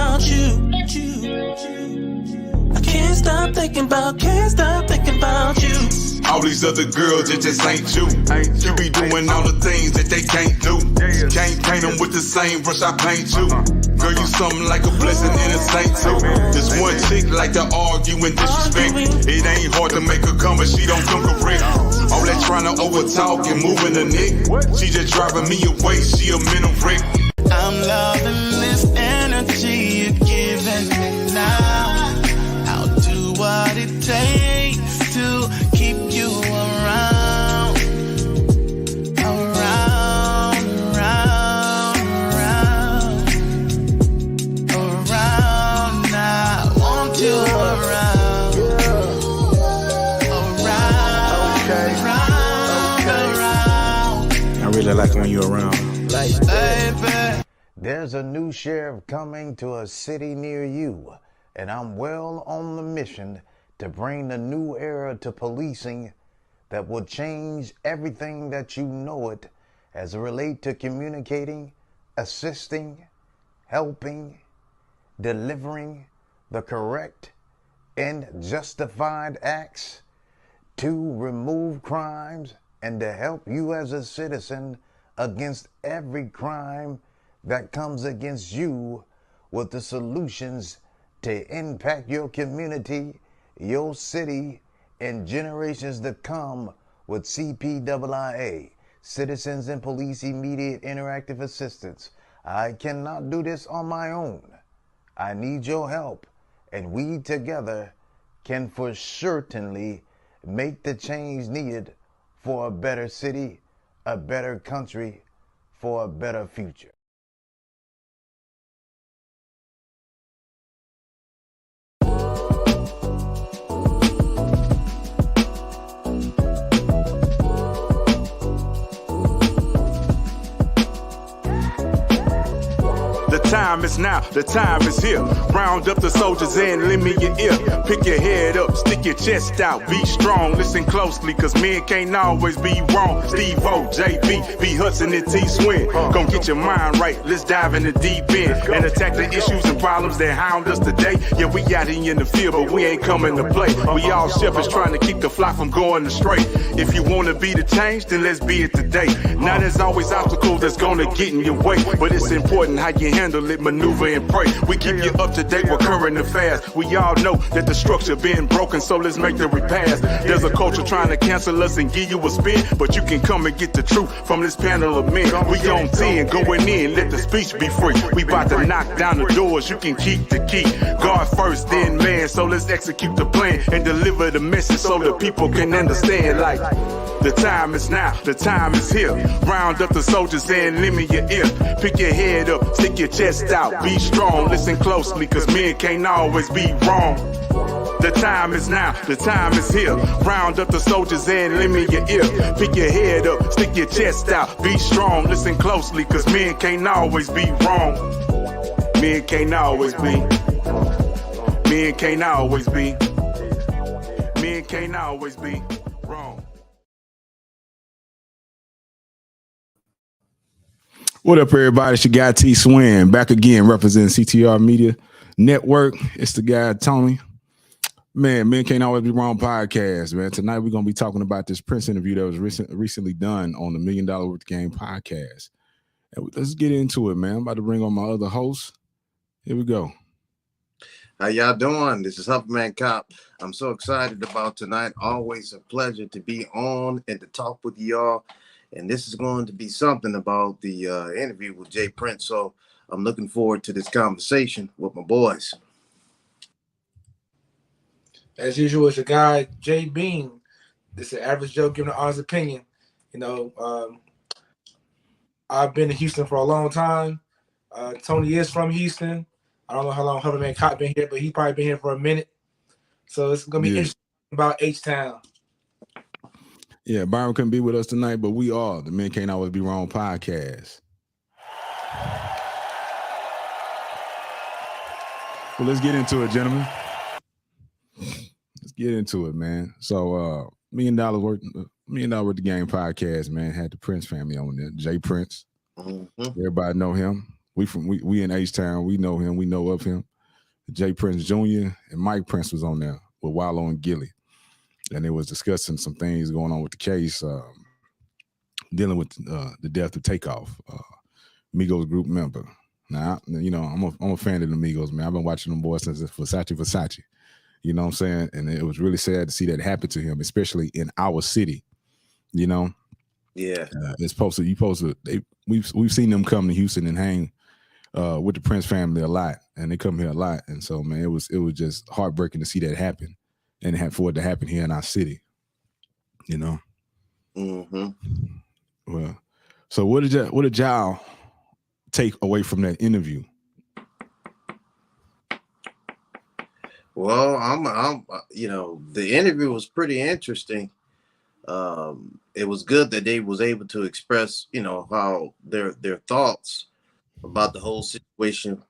about you. I can't stop thinking about you. All these other girls, it just ain't you. You be doing all the things that they can't do. Can't paint them with the same brush I paint you. Girl, you something like a blessing and a saint too. This one chick like to argue and disrespect. It ain't hard to make her come, but she don't come correct. All that trying to overtalk and moving the neck. She just driving me away, she a mental wreck. I'm loving this energy you're giving me now. I'll do what it takes to keep you around. I want you around. I really like when you're around. Baby. There's a new sheriff coming to a city near you, and I'm well on the mission to bring the new era to policing that will change everything that you know it as it relates to communicating, assisting, helping, delivering the correct and justified acts to remove crimes and to help you as a citizen against every crime that comes against you with the solutions to impact your community, your city, and generations to come with CPIIA, Citizens and Police Immediate Interactive Assistance. I cannot do this on my own. I need your help, and we together can for certainly make the change needed for a better city, a better country, for a better future. The time is now, the time is here. Round up the soldiers and lend me your ear. Pick your head up, stick your chest out, be strong, listen closely, cause men can't always be wrong. Steve-O, JB, B Hudson and tCMRT. Gon' get your mind right, let's dive in the deep end and attack the issues and problems that hound us today. Yeah, we out here in the field, but we ain't coming to play. We all shepherds trying to keep the flock from going astray. If you wanna be the change, then let's be it today. Now there's always obstacles that's gonna get in your way, but it's important how you handle it, maneuver and pray. We keep you up to date with current affairs. We all know that the structure been broken, so let's make the repairs. There's a culture trying to cancel us and give you a spin, but you can come and get the truth from this panel of men. We on 10, going in, let the speech be free. We about to knock down the doors, you can keep the key. God first, then man, so let's execute the plan and deliver the message so the people can understand. Like, the time is now, the time is here. Round up the soldiers and lend me your ear. Pick your head up, stick your chest out, be strong, listen closely, cause men can't always be wrong. The time is now, the time is here. Round up the soldiers and lend me your ear. Pick your head up, stick your chest out, be strong, listen closely, cause men can't always be wrong. Men can't always be. Men can't always be. Men can't always be wrong. What up, everybody? It's your guy tCMRT back again, representing CTR Media Network. It's the guy Tony. Man, Men Can't Always Be Wrong podcast, man. Tonight we're gonna be talking about this Prince interview that was recently done on the $1 Million Worth of Game podcast. And let's get into it, man. I'm about to bring on my other host. Here we go. How y'all doing? This is Huffman Cop. I'm so excited about tonight. Always a pleasure to be on and to talk with y'all. And this is going to be something about the interview with Jay Prince. So I'm looking forward to this conversation with my boys. As usual, it's your guy, jbean. This is an average Joe giving an honest opinion. You know, I've been in Houston for a long time. Tony is from Houston. I don't know how long Huffman Cop been here, but he probably been here for a minute. So it's going to be interesting about H-Town. Yeah, Byron couldn't be with us tonight, but we are the Men Can't Always Be Wrong podcast. Well, let's get into it, gentlemen. Let's get into it, man. So, $1 Million Worth of Game podcast, man, had the Prince family on there. Jay Prince. Mm-hmm. Everybody know him. We in H-Town. We know him. We know of him. Jay Prince Jr. and Mike Prince was on there with Wallow and Gilly. And they was discussing some things going on with the case, dealing with the death of Takeoff, Migos group member. Now, you know, I'm a fan of the Migos, man. I've been watching them boys since Versace. You know what I'm saying? And it was really sad to see that happen to him, especially in our city. You know? Yeah. We've seen them come to Houston and hang with the Prince family a lot, and they come here a lot. And so, man, it was just heartbreaking to see that happen, and for it to happen here in our city. You know. Mm-hmm. Well, so what did y'all take away from that interview? Well, I'm you know, the interview was pretty interesting. It was good that they was able to express, you know, how their thoughts about the whole situation.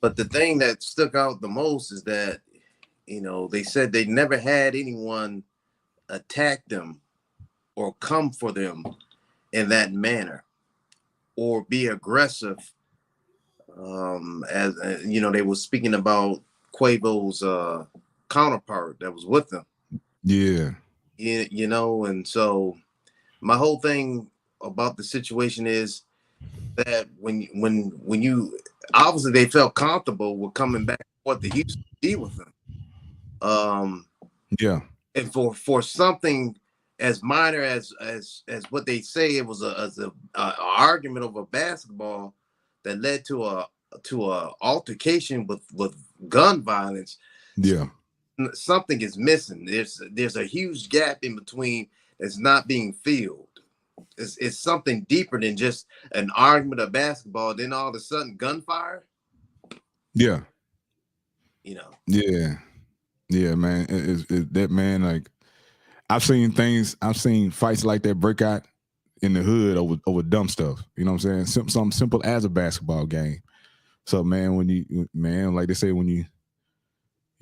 But the thing that stuck out the most is that, you know, they said they never had anyone attack them or come for them in that manner or be aggressive. As you know, they were speaking about Quavo's counterpart that was with them. Yeah. You know, and so my whole thing about the situation is that when you obviously they felt comfortable with coming back what they used to be with them. Yeah. And for something as minor as what they say, it was a argument over basketball that led to a altercation with gun violence. Yeah. Something is missing. There's a huge gap in between that's not being filled. It's something deeper than just an argument of basketball. Then all of a sudden, gunfire. Yeah. You know. Yeah. Yeah, man. It that man, like, I've seen fights like that break out in the hood over dumb stuff. You know what I'm saying? Something simple as a basketball game. So, man, like they say, when you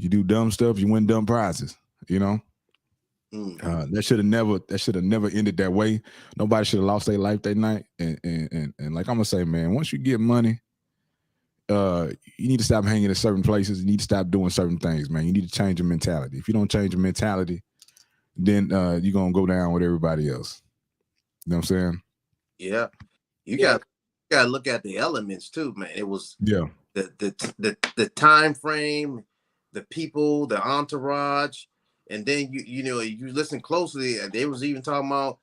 do dumb stuff, you win dumb prizes. You know. That should have never ended that way. Nobody should have lost their life that night. And like I'm gonna say, man, once you get money, you need to stop hanging at certain places. You need to stop doing certain things, man. You need to change your mentality. If you don't change your mentality, then you're gonna go down with everybody else. You know what I'm saying? Yeah. You got to look at the elements too, man. It was the time frame, the people, the entourage. And then you know you listen closely, and they was even talking about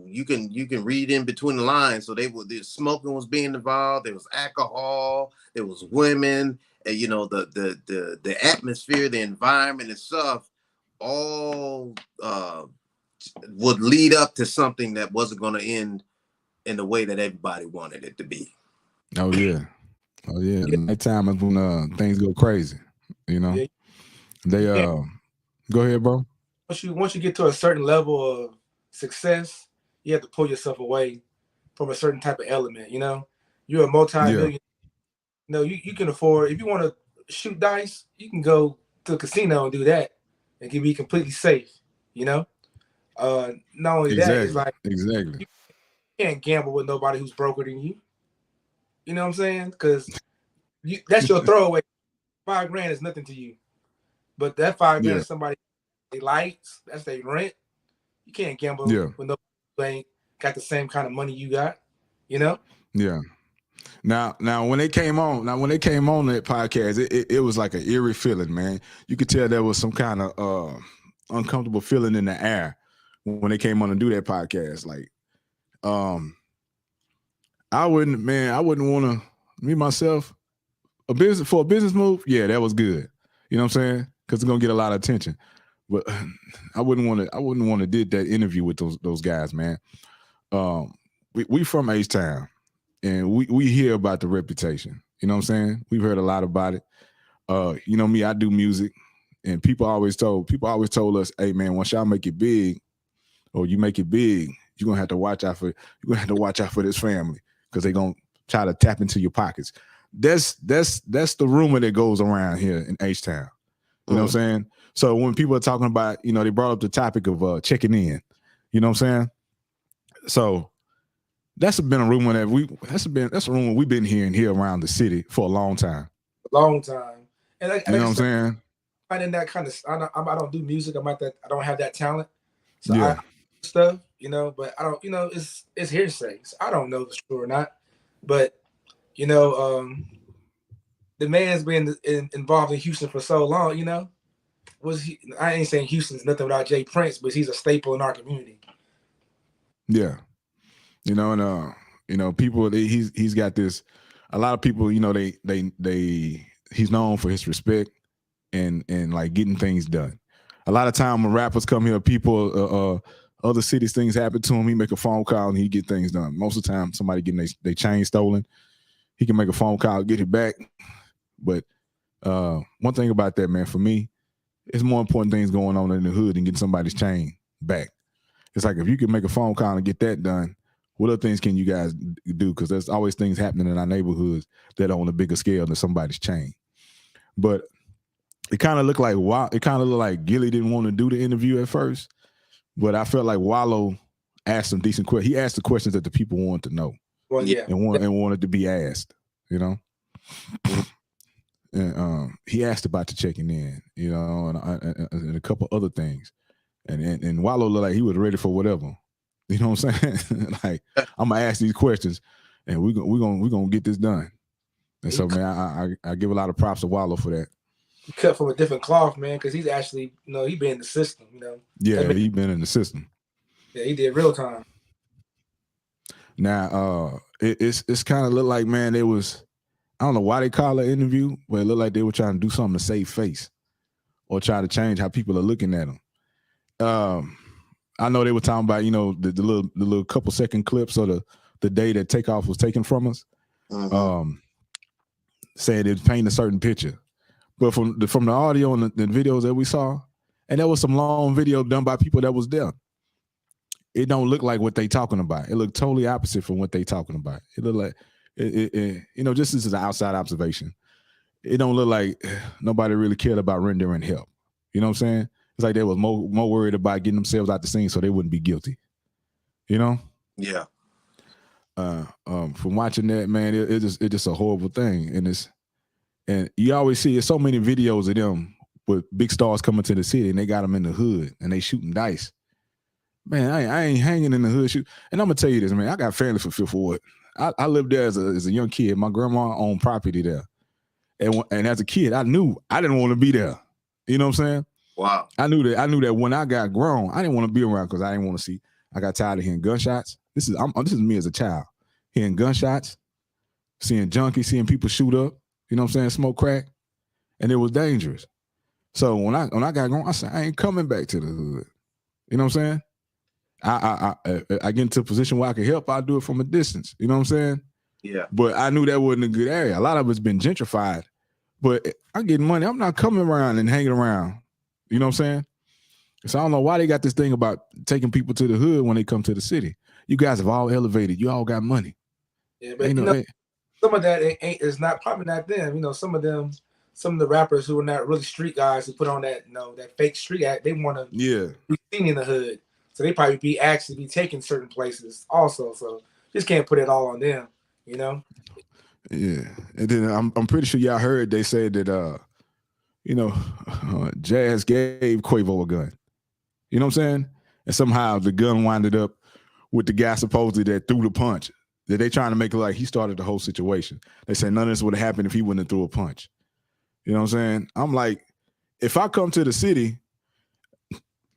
you can read in between the lines. So the smoking was being involved. There was alcohol. There was women. And you know the atmosphere, the environment and stuff, all would lead up to something that wasn't going to end in the way that everybody wanted it to be. Oh yeah. That time is when things go crazy. You know, they Go ahead, bro. Once you get to a certain level of success, you have to pull yourself away from a certain type of element. You know, you're a multi-million. You know, you can afford, if you want to shoot dice, you can go to a casino and do that, and can be completely safe. You know, not only that, it's like you can't gamble with nobody who's broker than you. You know what I'm saying? Because that's your throwaway. $5,000 is nothing to you. But that $5,000 somebody they lights, that's their rent. You can't gamble with nobody who ain't got the same kind of money you got, you know? Yeah. Now when they came on that podcast, it was like an eerie feeling, man. You could tell there was some kind of uncomfortable feeling in the air when they came on to do that podcast. Like, I wouldn't want to, me myself, a business move, yeah, that was good. You know what I'm saying? Because it's gonna get a lot of attention. But I wouldn't want to did that interview with those guys, man. We from H-Town, and we hear about the reputation. You know what I'm saying? We've heard a lot about it. You know me, I do music, and people always told us, hey man, once y'all make it big, or you make it big, you're gonna have to watch out for this family, because they're gonna try to tap into your pockets. That's the rumor that goes around here in H-Town. You know what I'm saying? So when people are talking about, you know, they brought up the topic of checking in, you know what I'm saying? So that's been a rumor that's a rumor we've been hearing here around the city for a long time. And you know what I'm saying? Finding that kind of, I don't do music. I don't have that talent. So yeah. I stuff, but I don't, it's hearsay. So I don't know if it's true or not. But the man's been involved in Houston for so long. I ain't saying Houston's nothing without Jay Prince, but he's a staple in our community. Yeah, and people. He's got this. A lot of people, he's known for his respect and like getting things done. A lot of time when rappers come here, people, other cities, things happen to him. He make a phone call and he get things done. Most of the time, somebody getting their chain stolen, he can make a phone call, get it back. But one thing about that, man, for me, it's more important things going on in the hood than getting somebody's chain back. It's like if you can make a phone call and get that done, what other things can you guys do? Because there's always things happening in our neighborhoods that are on a bigger scale than somebody's chain. But it kind of looked like Gilly didn't want to do the interview at first, but I felt like Wallow asked some decent questions. He asked the questions that the people wanted to know. Well, yeah, and wanted to be asked. And he asked about the checking in, and a couple other things. And Wallow looked like he was ready for whatever. You know what I'm saying? Like, I'm gonna ask these questions, and we're gonna get this done. And so, man, I give a lot of props to Wallow for that. He cut from a different cloth, man, because he's actually, he been in the system, Yeah, he been in the system. Yeah, he did real time. Now, it's kind of looked like, man, it was. I don't know why they call it an interview, but it looked like they were trying to do something to save face, or try to change how people are looking at them. I know they were talking about, the little couple second clips or the day that Takeoff was taken from us. Mm-hmm. Saying it painted a certain picture, but from the audio and the videos that we saw, and there was some long video done by people that was there. It don't look like what they talking about. It looked totally opposite from what they talking about. It looked like just this is an outside observation. It don't look like nobody really cared about rendering help. You know what I'm saying? It's like they was more worried about getting themselves out the scene so they wouldn't be guilty. Yeah. From watching that, man, it's just a horrible thing. And you always see so many videos of them with big stars coming to the city and they got them in the hood and they shooting dice. Man, I ain't hanging in the hood shoot. And I'm gonna tell you this, man, I got family for Fifth Ward. I lived there as a young kid. My grandma owned property there. And as a kid, I knew I didn't want to be there. You know what I'm saying? Wow. I knew that when I got grown, I didn't want to be around because I didn't want to see. I got tired of hearing gunshots. This is me as a child. Hearing gunshots, seeing junkies, seeing people shoot up, you know what I'm saying, smoke crack. And it was dangerous. So when I got grown, I said, I ain't coming back to the hood. You know what I'm saying? I get into a position where I can help, I'll do it from a distance. You know what I'm saying? Yeah. But I knew that wasn't a good area. A lot of it's been gentrified. But I'm getting money. I'm not coming around and hanging around. You know what I'm saying? So I don't know why they got this thing about taking people to the hood when they come to the city. You guys have all elevated. You all got money. Yeah, but some of that is probably not them. Some of the rappers who are not really street guys who put on that that fake street act, they want to be seen in the hood. So they probably be taking certain places also. So just can't put it all on them, Yeah, and then I'm pretty sure y'all heard they said that Jazz gave Quavo a gun. You know what I'm saying? And somehow the gun winded up with the guy supposedly that threw the punch. That they trying to make it like he started the whole situation. They say none of this would have happened if he wouldn't have threw a punch. You know what I'm saying? I'm like, if I come to the city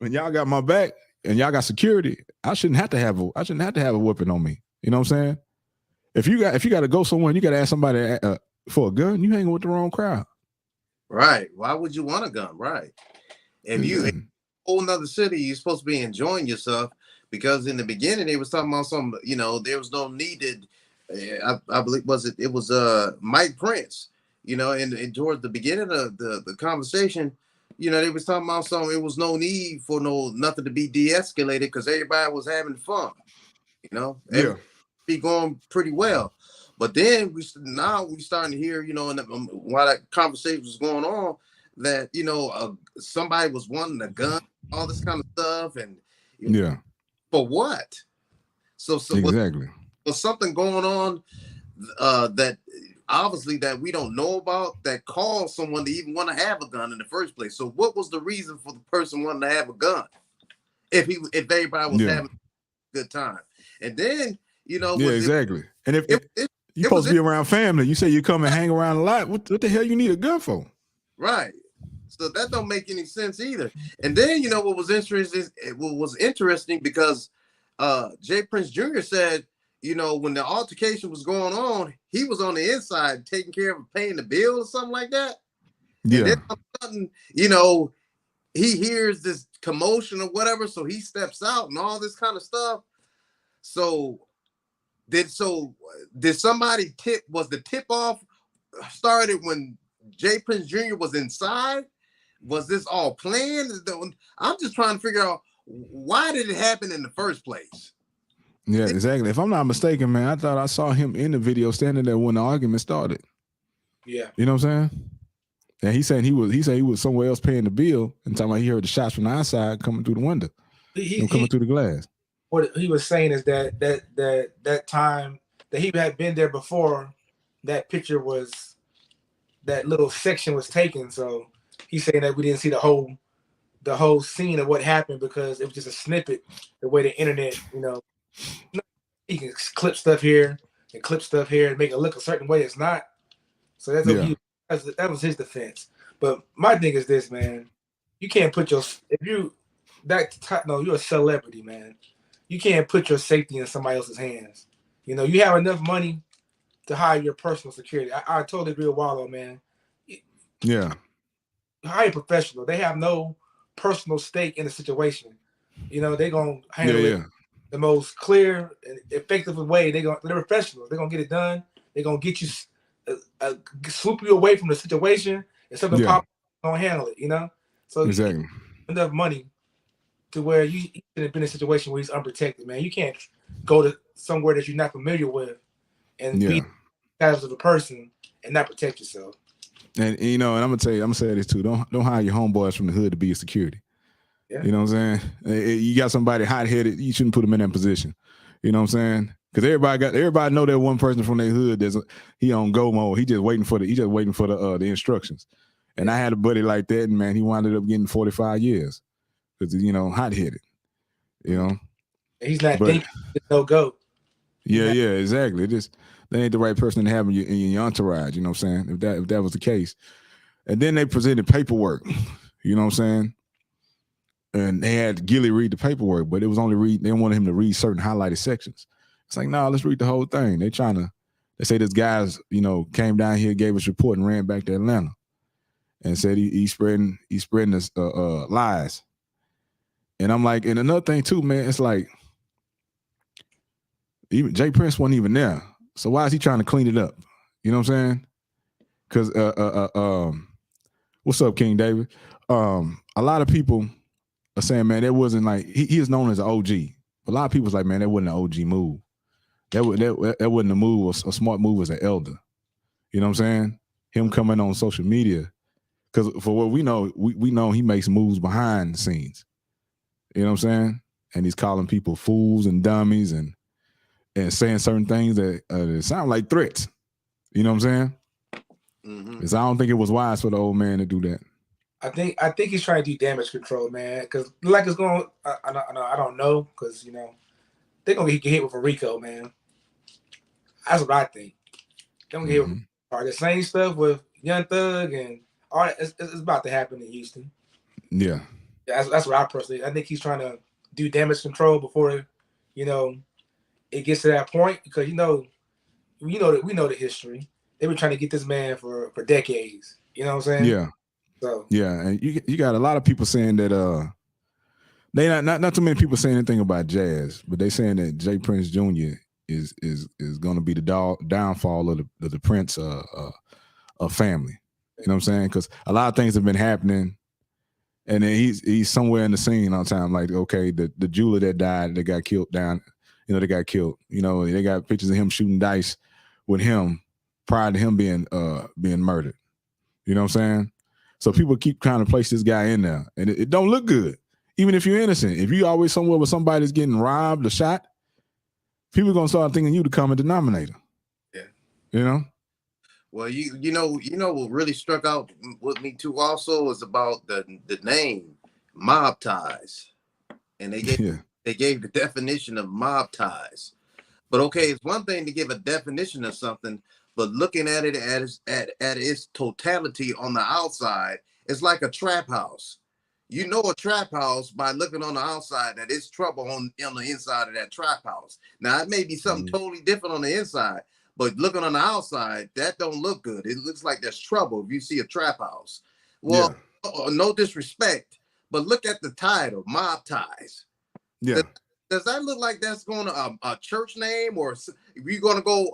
and y'all got my back and y'all got security, I shouldn't have to have a weapon on me. You know what I'm saying? If you got to go somewhere and you got to ask somebody for a gun, you hanging with the wrong crowd. Right. Why would you want a gun? Right. If you in a whole nother city, you're supposed to be enjoying yourself, because in the beginning they was talking about some, there was no needed. I believe it was Mike Prince, and towards the beginning of the conversation, they was talking about something. It was no need for nothing to be de-escalated because everybody was having fun, be going pretty well. But then we starting to hear, and while that conversation was going on, that somebody was wanting a gun, all this kind of stuff, and for what? So exactly. was something going on that obviously that we don't know about that caused someone to even want to have a gun in the first place. So what was the reason for the person wanting to have a gun if everybody was having a good time? And then, you know, exactly. And if you're supposed to be around family, you say you come and hang around a lot, what the hell you need a gun for? Right. So that don't make any sense either. And then, you know, what was interesting because Jay Prince Jr. said, you know, when the altercation was going on, he was on the inside taking care of paying the bill or something like that. Yeah. And then all of a sudden, you know, he hears this commotion or whatever, so he steps out and all this kind of stuff. So did somebody was the tip off started when Jay Prince Jr. was inside? Was this all planned? I'm just trying to figure out, why did it happen in the first place? Yeah, exactly. If I'm not mistaken, man, I thought I saw him in the video standing there when the argument started. Yeah. You know what I'm saying? And he said he was somewhere else paying the bill and talking about he heard the shots from the outside coming through the window. Coming through the glass. What he was saying is that time that he had been there before, that picture was, that little section was taken. So he's saying that we didn't see the whole scene of what happened because it was just a snippet. The way the internet, you know, he can clip stuff here and clip stuff here and make it look a certain way. It's not. So that was his defense. But my thing is this, man. You can't put you're a celebrity, man. You can't put your safety in somebody else's hands. You know, you have enough money to hire your personal security. I totally agree with Wallow, man. Yeah. Hire a professional. They have no personal stake in the situation. You know, they're going to handle it the most clear and effective way. They're professionals. They're going to get it done. They're going to get you, swoop you away from the situation, and something pop, going to handle it, you know? So exactly. Enough money to where you should have been in a situation where he's unprotected, man. You can't go to somewhere that you're not familiar with and be the status of a person and not protect yourself. And you know, and I'm gonna say this too. Don't hire your homeboys from the hood to be your security. Yeah. You know what I'm saying? You got somebody hot-headed, you shouldn't put them in that position. You know what I'm saying? Because everybody know that one person from their hood he on go mode. He just waiting for the instructions. And I had a buddy like that, and man, he wound up getting 45 years because hot-headed. You know, he's not thinking no go. Yeah, exactly. They ain't the right person to have in your entourage. You know what I'm saying? If that was the case, and then they presented paperwork. You know what I'm saying? And they had Gilly read the paperwork, but it was only they wanted him to read certain highlighted sections. It's like, no, let's read the whole thing. They say this guy's, came down here, gave us a report, and ran back to Atlanta, and said he's spreading this lies. And I'm like, and another thing too, man, it's like even Jay Prince wasn't even there, so why is he trying to clean it up? You know what I'm saying? Because what's up, King David? A lot of people are saying, man, that wasn't like he is known as an OG. A lot of people's like, man, that wasn't an OG move. That wasn't a move, a smart move as an elder. You know what I'm saying? Him coming on social media, because for what we know, we know he makes moves behind the scenes. You know what I'm saying? And he's calling people fools and dummies and saying certain things that sound like threats. You know what I'm saying? Mm-hmm. Because I don't think it was wise for the old man to do that. I think he's trying to do damage control, man. Because like it's going, I don't know, because they're gonna get hit with a RICO, man. That's what I think. They're gonna get hit with the same stuff with Young Thug and all that. It's about to happen in Houston. Yeah. That's what I personally. I think he's trying to do damage control before, it gets to that point, because we know the history. They've been trying to get this man for decades. You know what I'm saying? Yeah. So yeah, and you got a lot of people saying that they not too many people saying anything about Jazz, but they saying that Jay Prince Jr. is going to be the downfall of the Prince family. You know what I'm saying? Because a lot of things have been happening. And then he's somewhere in the scene all the time. Like, okay, the jeweler that died, that got killed down, they got killed. They got pictures of him shooting dice with him prior to him being murdered. You know what I'm saying? So people keep trying to place this guy in there, and it don't look good. Even if you're innocent, if you always somewhere where somebody's getting robbed or shot, people are gonna start thinking you the common denominator. Yeah. You know? Well, you know what really struck out with me too also is about the name mob ties. And they gave the definition of mob ties. But okay, it's one thing to give a definition of something, but looking at it at its totality on the outside, it's like a trap house. You know a trap house by looking on the outside that it's trouble on the inside of that trap house. Now it may be something totally different on the inside, but looking on the outside, that don't look good. It looks like there's trouble if you see a trap house. Well, no disrespect, but look at the title, Mob Ties. Yeah. Does that look like that's going to a church name, or if you're going to go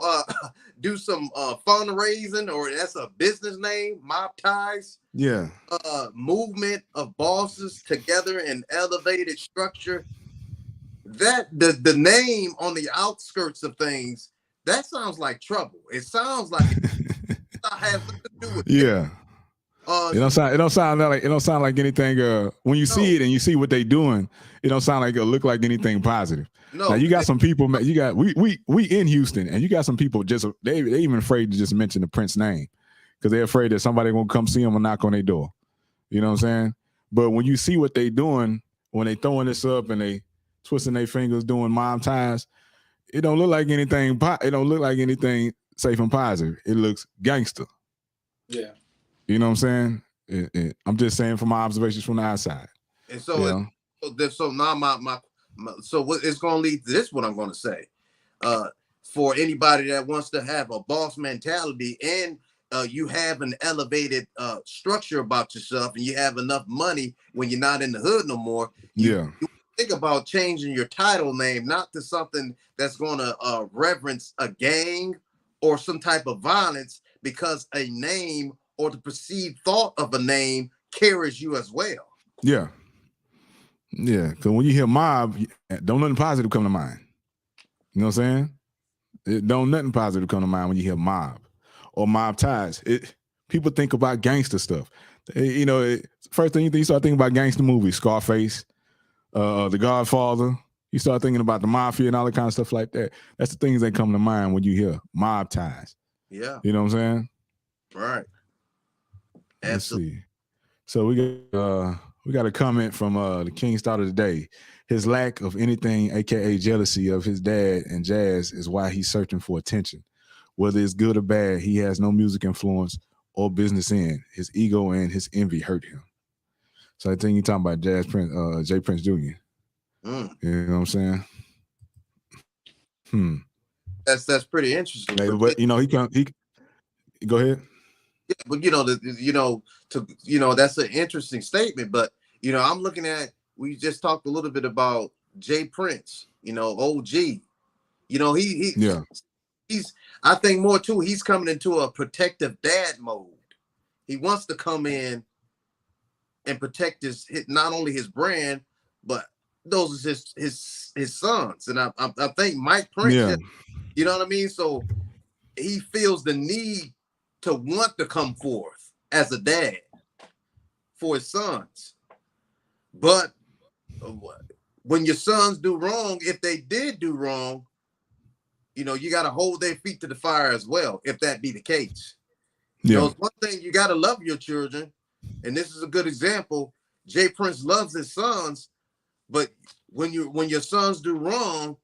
do some fundraising, or that's a business name, Mob Ties? Yeah. Movement of bosses together in elevated structure. That the name on the outskirts of things, that sounds like trouble. It sounds like it has nothing to do with yeah. It don't sound like anything. When you see it and you see what they doing, it don't sound like it'll look like anything positive. No, now you got some people. You got we in Houston, and you got some people just they even afraid to just mention the Prince name because they're afraid that somebody gonna come see them or knock on their door. You know what I'm saying? But when you see what they doing, when they throwing this up and they twisting their fingers doing mob ties, it don't look like anything. It don't look like anything safe and positive. It looks gangster. Yeah. You know what I'm saying? I'm just saying from my observations from the outside. And so, so now so what it's going to lead to this? What I'm going to say, for anybody that wants to have a boss mentality and you have an elevated structure about yourself, and you have enough money when you're not in the hood no more. You think about changing your title name, not to something that's going to reverence a gang or some type of violence, because a name or the perceived thought of a name carries you as well. Yeah. Yeah. Because when you hear mob, don't nothing positive come to mind. You know what I'm saying? Don't nothing positive come to mind when you hear mob or mob ties. People think about gangster stuff. First thing you start thinking about gangster movies, Scarface, The Godfather. You start thinking about the mafia and all that kind of stuff like that. That's the things that come to mind when you hear mob ties. Yeah. You know what I'm saying? Right. Let's see. So we got a comment from the King Star of the Day. His lack of anything, aka jealousy of his dad and jazz, is why he's searching for attention. Whether it's good or bad, he has no music influence or business in. His ego and his envy hurt him. So I think you're talking about Jay Prince Jr. You know what I'm saying? That's pretty interesting. But he go ahead. Yeah, but that's an interesting statement. But I'm looking at, we just talked a little bit about Jay Prince, OG. He's I think more too, he's coming into a protective dad mode. He wants to come in and protect not only his brand, but those are his sons. And I think Mike Prince, you know what I mean? So he feels the need to want to come forth as a dad for his sons. But when your sons do wrong, if they did do wrong, you got to hold their feet to the fire as well, if that be the case. It's one thing, you got to love your children. And this is a good example. Jay Prince loves his sons, but when your sons do wrong,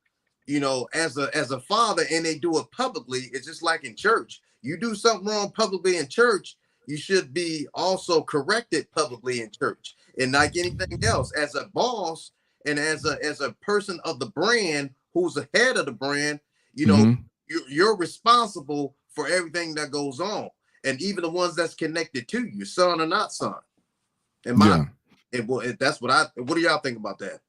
as a father, and they do it publicly, it's just like in church. You do something wrong publicly in church, you should be also corrected publicly in church, and not anything else. As a boss and as a person of the brand, who's the head of the brand, you're responsible for everything that goes on, and even the ones that's connected to you, son or not son. What do y'all think about that?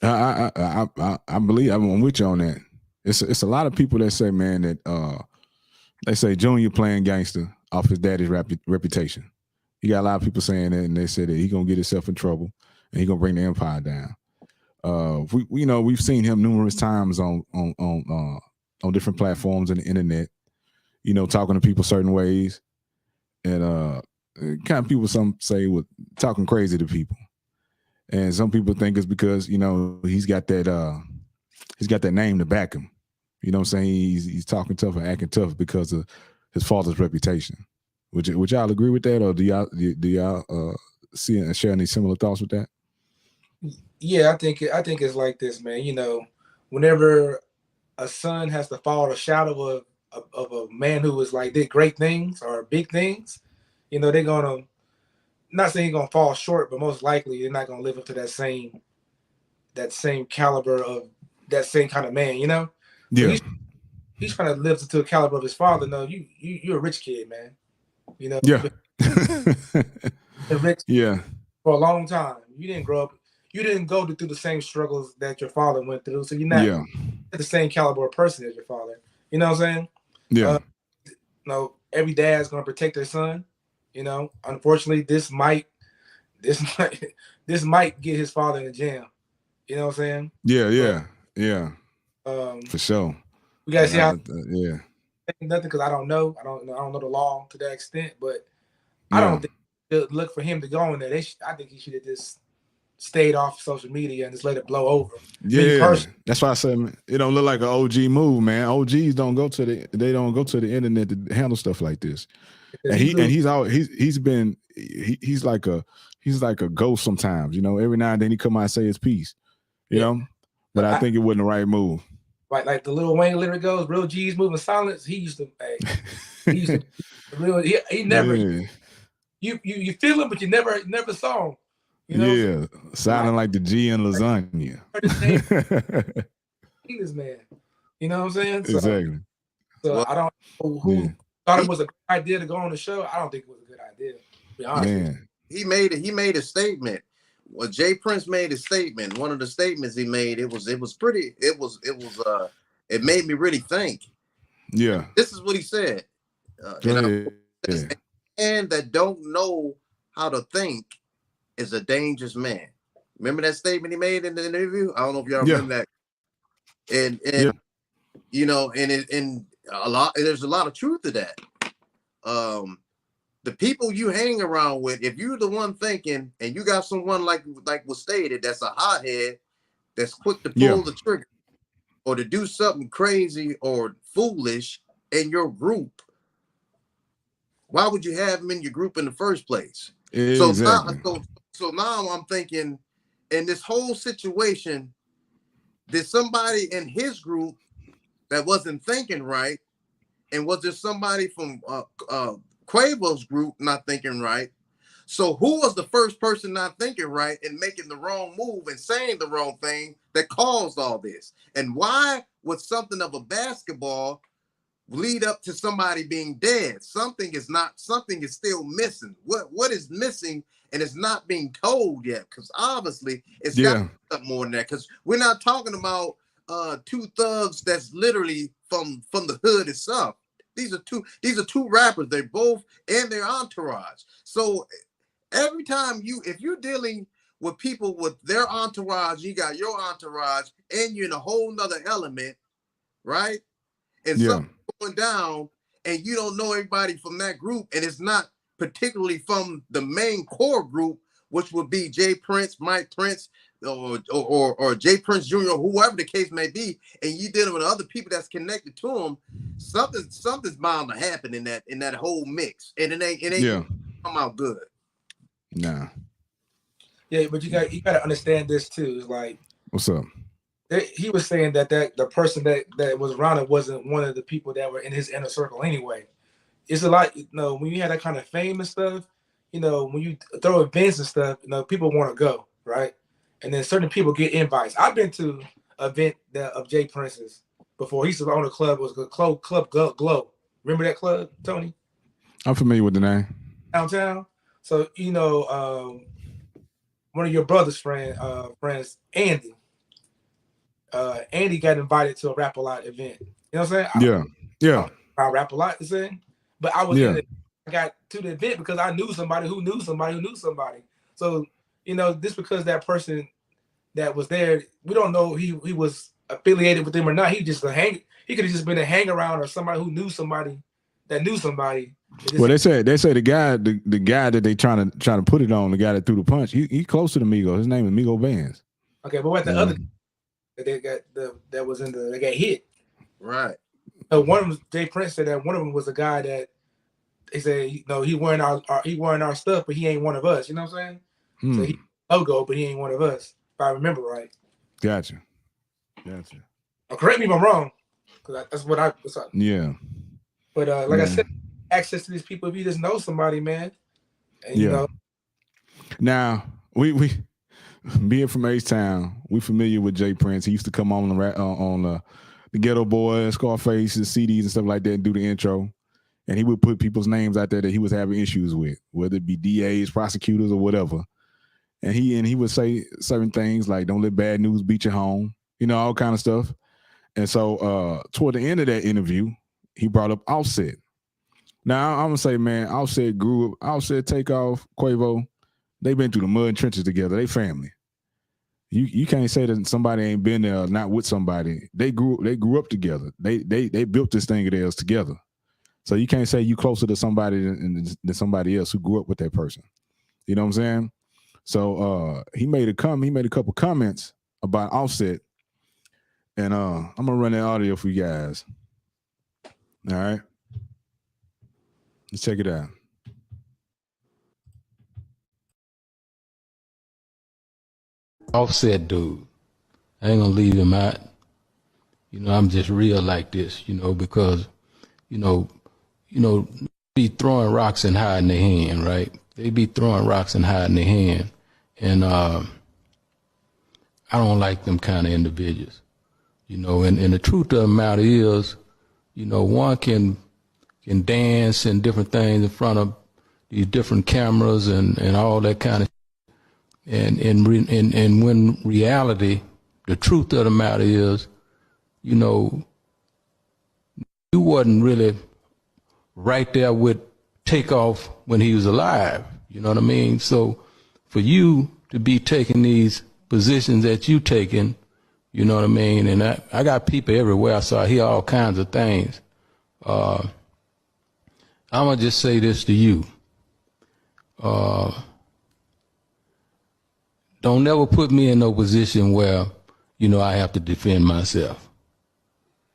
I believe I'm with you on that. It's a lot of people that say, man, that they say Junior playing gangster off his daddy's reputation. You got a lot of people saying that, and they say that he gonna get himself in trouble and he gonna bring the empire down. We've seen him numerous times on different platforms and the internet, talking to people certain ways, and kind of people, some say, with talking crazy to people. And some people think it's because, he's got that he's got that name to back him. You know what I'm saying? He's talking tough and acting tough because of his father's reputation. Would y'all agree with that, or do y'all see and share any similar thoughts with that? Yeah, I think it's like this, man. You know, whenever a son has to follow the shadow of a man who was like did great things or big things, you know, they're gonna, not saying he's gonna fall short, but most likely they're not gonna live up to that same caliber of that same kind of man, you know. Yeah. So he's trying to live up to the caliber of his father. No, you're a rich kid, man. You know. Yeah. Rich yeah. For a long time. You didn't grow up. You didn't go through the same struggles that your father went through, so you're not the same caliber of person as your father. You know what I'm saying? Yeah. You know, every dad's gonna protect their son. You know, unfortunately, this might get his father in the jam. You know what I'm saying? Yeah. For sure. We gotta see how. Yeah. Nothing, because I don't know the law to that extent, but I don't think it look for him to go in there. I think he should have just stayed off social media and just let it blow over. Yeah, that's why I said it don't look like an OG move, man. OGs don't go to the internet to handle stuff like this. And he's like a ghost sometimes, you know. Every now and then he come out and say his piece, you know. But I think it wasn't the right move. Like the Lil Wayne lyric goes, real G's moving silence. He never. You feel him, but you never saw him. You know? Sounding like the G in lasagna. This man, you know what I'm saying? So, exactly. So I don't know who thought it was a good idea to go on the show. I don't think it was a good idea. To be honest, he made a statement. Well, Jay Prince made a statement. One of the statements he made, it made me really think. Yeah. This is what he said. And that don't know how to think is a dangerous man. Remember that statement he made in the interview? I don't know if y'all remember that. And you know, and there's a lot of truth to that. The people you hang around with, if you're the one thinking and you got someone like was stated, that's a hothead, that's quick to pull the trigger or to do something crazy or foolish in your group, why would you have him in your group in the first place? Exactly. So now I'm thinking, in this whole situation, did somebody in his group that wasn't thinking right, and was there somebody from Quavo's group not thinking right? So who was the first person not thinking right and making the wrong move and saying the wrong thing that caused all this? And why would something of a basketball lead up to somebody being dead? Something is still missing. What is missing and it's not being told yet? Because obviously it's got something more than that. Because we're not talking about two thugs that's literally from the hood itself. These are two rappers. They're both in their entourage. So every time if you're dealing with people with their entourage, you got your entourage, and you're in a whole nother element, right? And something going down, and you don't know everybody from that group, and it's not particularly from the main core group, which would be Jay Prince, Mike Prince, or Jay Prince Jr., whoever the case may be, and you dealing with other people that's connected to him. Something's bound to happen in that whole mix, and it ain't come out good. Nah. Yeah, but you got to understand this too. It's like, what's up? He was saying that the person that was around him wasn't one of the people that were in his inner circle anyway. It's a lot, you know, when you have that kind of fame and stuff, you know, when you throw events and stuff, you know, people want to go, right? And then certain people get invites. I've been to an event of Jay Prince's before. He used to own a club. It was a Club Glow. Remember that club, Tony? I'm familiar with the name. Downtown. So, you know, one of your brother's friends, Andy. Andy got invited to a Rap a Lot event. You know what I'm saying? Yeah. I rap a lot, but I was in it. I got to the event because I knew somebody who knew somebody who knew somebody. So, you know, this because that person that was there, we don't know he was affiliated with them or not. He just he could have just been a hang around or somebody who knew somebody that knew somebody. Well, they say the guy that they trying to put it on, the guy that threw the punch, he close to the Migos. His name is Migos Bands. Okay, but what the other that they got hit. Right. One of them, Jay Prince said that one of them was a guy that they said, he wearing our stuff, but he ain't one of us. You know what I'm saying? So he logo, but he ain't one of us. If I remember right. Gotcha. Correct me if I'm wrong, because that's what I was. Yeah. But I said, access to these people, if you just know somebody, man. And, you know. Now we being from H-Town, we familiar with Jay Prince. He used to come on the Ghetto Boys, Scarface, CDs and stuff like that, and do the intro. And he would put people's names out there that he was having issues with, whether it be DAs, prosecutors, or whatever. And he would say certain things like, "Don't let bad news beat you home," all kind of stuff. And so toward the end of that interview, he brought up Offset. Now I'm gonna say, man, Offset grew up. Offset, Takeoff, Quavo, they've been through the mud and trenches together. They family. You can't say that somebody ain't been there, not with somebody. They grew up together. They built this thing of theirs together. So you can't say you closer to somebody than somebody else who grew up with that person. You know what I'm saying? So he made a couple comments about Offset, and I'm gonna run that audio for you guys. All right, let's check it out. Offset dude, I ain't gonna leave him out. I'm just real like this, because be throwing rocks and hiding their hand, right? They be throwing rocks and hiding their hand. And I don't like them kind of individuals, and the truth of the matter is, one can dance and different things in front of these different cameras and all that kind of and when reality, the truth of the matter is, you wasn't really right there with Takeoff when he was alive. You know what I mean? So for you to be taking these positions that you taking, you know what I mean? And I got people everywhere, so I hear all kinds of things. I'm going to just say this to you. Don't never put me in no position where, I have to defend myself.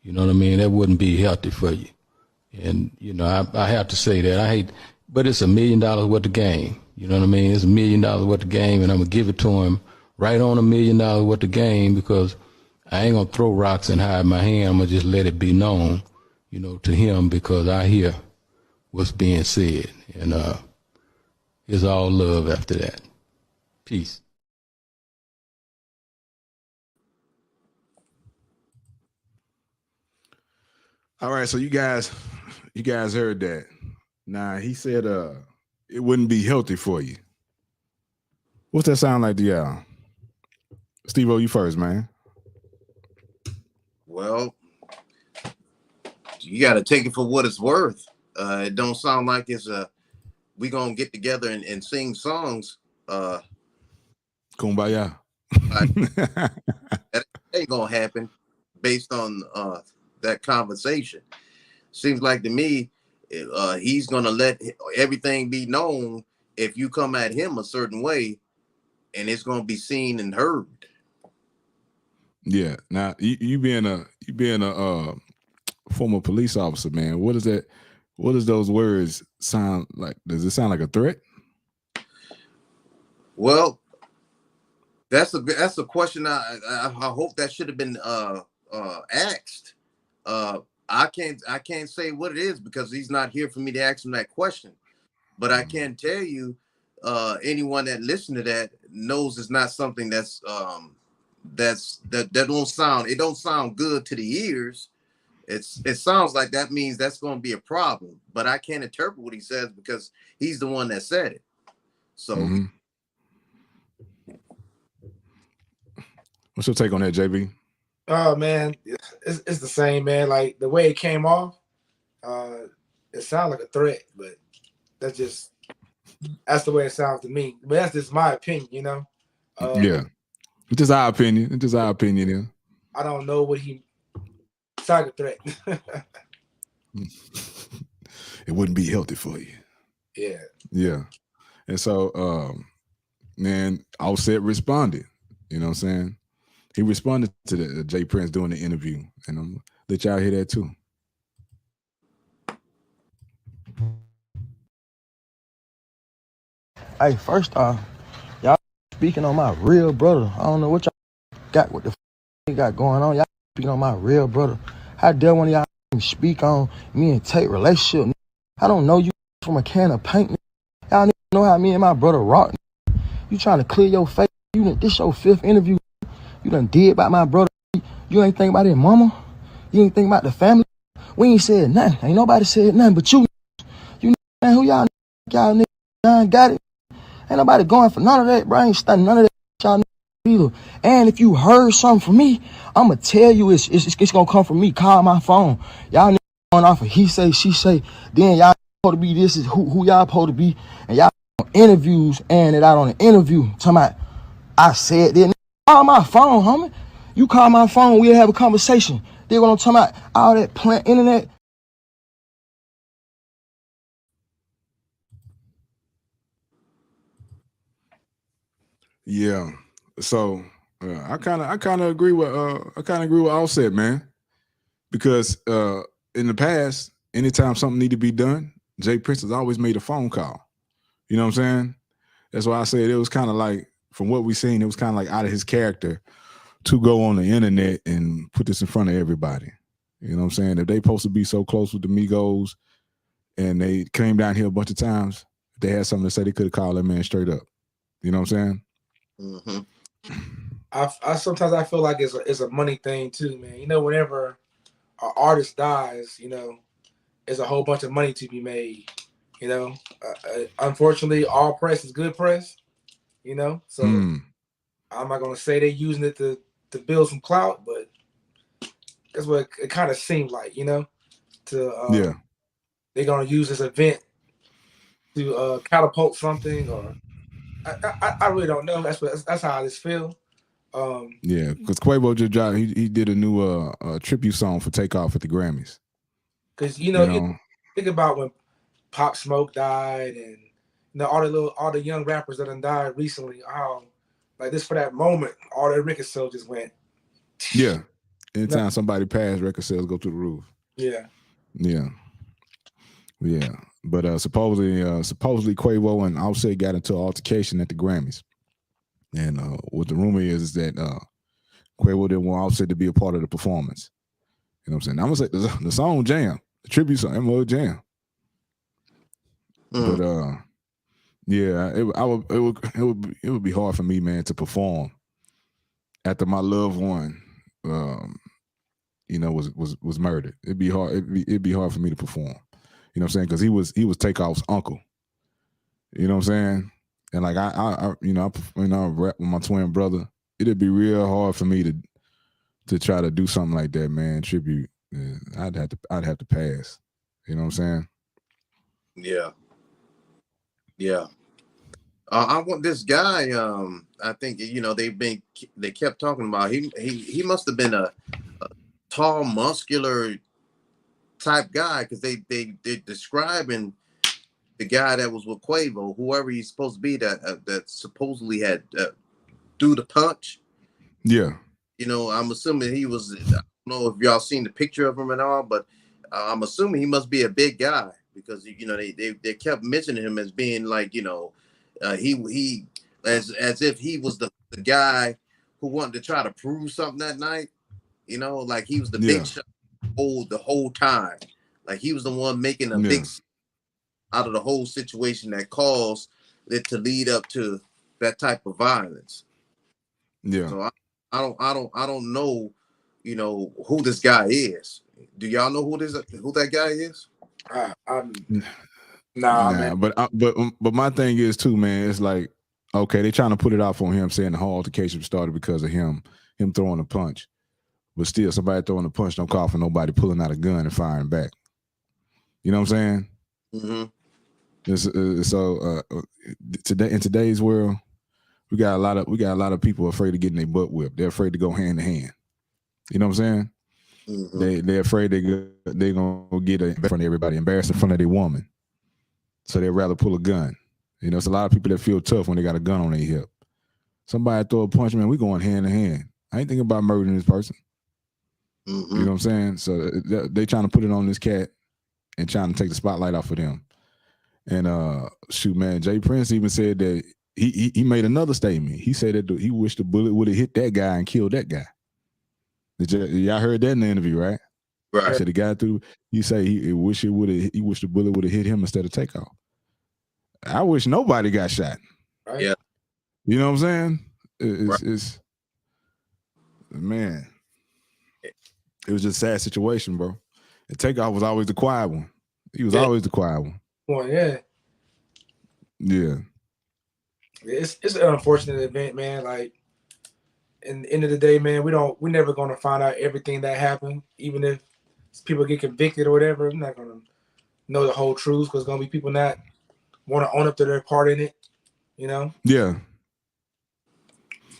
You know what I mean? That wouldn't be healthy for you. And, I have to say that. But it's $1 million worth of game. You know what I mean? It's $1 million worth of game, and I'm going to give it to him right on $1 million worth of game, because I ain't going to throw rocks and hide my hand. I'm going to just let it be known, to him, because I hear what's being said. And it's all love after that. Peace. All right, so you guys heard that. Now he said it wouldn't be healthy for you. What's that sound like to y'all? Steve-O, you first, man. Well, you got to take it for what it's worth. It don't sound like we gonna get together and sing songs. Kumbaya. That ain't gonna happen based on that conversation. Seems like to me he's gonna let everything be known if you come at him a certain way, and it's gonna be seen and heard. Yeah. Now you being a former police officer, man, what does those words sound like? Does it sound like a threat? Well, that's a question I hope that should have been asked. I can't say what it is because he's not here for me to ask him that question. But I can tell you, anyone that listened to that knows it's not something that don't sound good to the ears. It sounds like that means that's going to be a problem, but I can't interpret what he says because he's the one that said it. So, what's your take on that, JB? Oh man, it's the same, man. Like the way it came off, it sounds like a threat, but that's the way it sounds to me. But that's just my opinion, you know. Yeah, it's just our opinion. It's just our opinion. Yeah. I don't know what he. It's like a threat. It wouldn't be healthy for you. Yeah. Yeah. And so, man, Offset responded. You know what I'm saying? he responded to the Jay Prince doing the interview, and I'm let y'all hear that too. Hey, first off, y'all speaking on my real brother. I don't know what y'all got, what the f got going on. Y'all speaking on my real brother. How dare one of y'all speak on me and Tate relationship? I don't know you from a can of paint. Y'all know how me and my brother rock. You trying to clear your face. This your 5th interview. You done did about my brother. You ain't think about his mama. You ain't think about the family. We ain't said nothing. Ain't nobody said nothing but you. You man, who y'all niggas got it. Ain't nobody going for none of that, bro. I ain't studying none of that y'all either. And if you heard something from me, I'ma tell you it's gonna come from me. Call my phone. Y'all niggas going off of he say, she say. Then y'all supposed to be this is who y'all supposed to be. And y'all on interviews and it out on the interview. Talking about I said that. Call my phone, homie. You call my phone, we'll have a conversation. Then what I'm talking about, all that plant internet. Yeah. So I kind of agree with Offset, man, because in the past, anytime something need to be done, Jay Prince has always made a phone call. You know what I'm saying? That's why I said it was kind of like, from what we seen, it was kind of like out of his character to go on the internet and put this in front of everybody. You know what I'm saying? If they supposed to be so close with the Migos and they came down here a bunch of times, if they had something to say, they could have called that man straight up. You know what I'm saying? Mm-hmm. I sometimes I feel like it's a money thing too, man. You know, whenever an artist dies, you know, there's a whole bunch of money to be made. You know, unfortunately, all press is good press. You know, so I'm not gonna say they're using it to build some clout, but that's what it kind of seemed like. You know, to they're gonna use this event to catapult something, or I really don't know. That's how I just feel. Yeah, because Quavo just dropped. He did a new tribute song for Takeoff at the Grammys. Because you know, think about when Pop Smoke died, and you know all the young rappers that have died recently. How like this for that moment, all their record sales just went. Yeah, anytime somebody passed, record sales go through the roof. Yeah. But supposedly Quavo and Offset got into an altercation at the Grammys, and what the rumor is that Quavo didn't want Offset to be a part of the performance. You know what I'm saying? I'm gonna say the song jam, the tribute song, MO jam. But it would be hard for me, man, to perform after my loved one, was murdered. It'd be hard. It'd be hard for me to perform. You know what I'm saying? Because he was Takeoff's uncle. You know what I'm saying? And like I rap with my twin brother. It'd be real hard for me to try to do something like that, man. Tribute. I'd have to pass. You know what I'm saying? Yeah. I want this guy. I think they kept talking about he must have been a tall, muscular type guy, because they're describing the guy that was with Quavo, whoever he's supposed to be, that supposedly had threw the punch. Yeah. You know, I'm assuming he was. I don't know if y'all seen the picture of him and all, but I'm assuming he must be a big guy, because they kept mentioning him as being like, he as if he was the guy who wanted to try to prove something that night. You know, like he was the big shot the whole time. Like he was the one making a big out of the whole situation that caused it to lead up to that type of violence. Yeah. So I don't know, who this guy is. Do y'all know who that guy is? Nah, man. But my thing is too, man. It's like, okay, they trying to put it off on him, saying the whole altercation started because of him throwing a punch. But still, somebody throwing a punch don't call for nobody pulling out a gun and firing back. You know what I'm saying? Mm-hmm. So today, in today's world, we got a lot of people afraid of getting their butt whipped. They're afraid to go hand to hand. You know what I'm saying? Mm-hmm. They're afraid they're gonna get in front of everybody, embarrassed in front of their woman. So they'd rather pull a gun. You know, it's a lot of people that feel tough when they got a gun on their hip. Somebody throw a punch, man, we going hand to hand. I ain't thinking about murdering this person. Mm-hmm. You know what I'm saying? So they trying to put it on this cat and trying to take the spotlight off of them. And shoot, man, Jay Prince even said that he made another statement. He said that he wished the bullet would have hit that guy and killed that guy. Y'all heard that in the interview, right? Right. He said the guy threw. He said he wished the bullet would have hit him instead of Takeoff. I wish nobody got shot. Right. Yeah. You know what I'm saying? It's man. It was just a sad situation, bro. And Takeoff was always the quiet one. He was always the quiet one. Well, yeah. Yeah. It's an unfortunate event, man. Like, in the end of the day, man, we're never gonna find out everything that happened. Even if people get convicted or whatever, we're not gonna know the whole truth because gonna be people not want to own up to their part in it. You know? Yeah.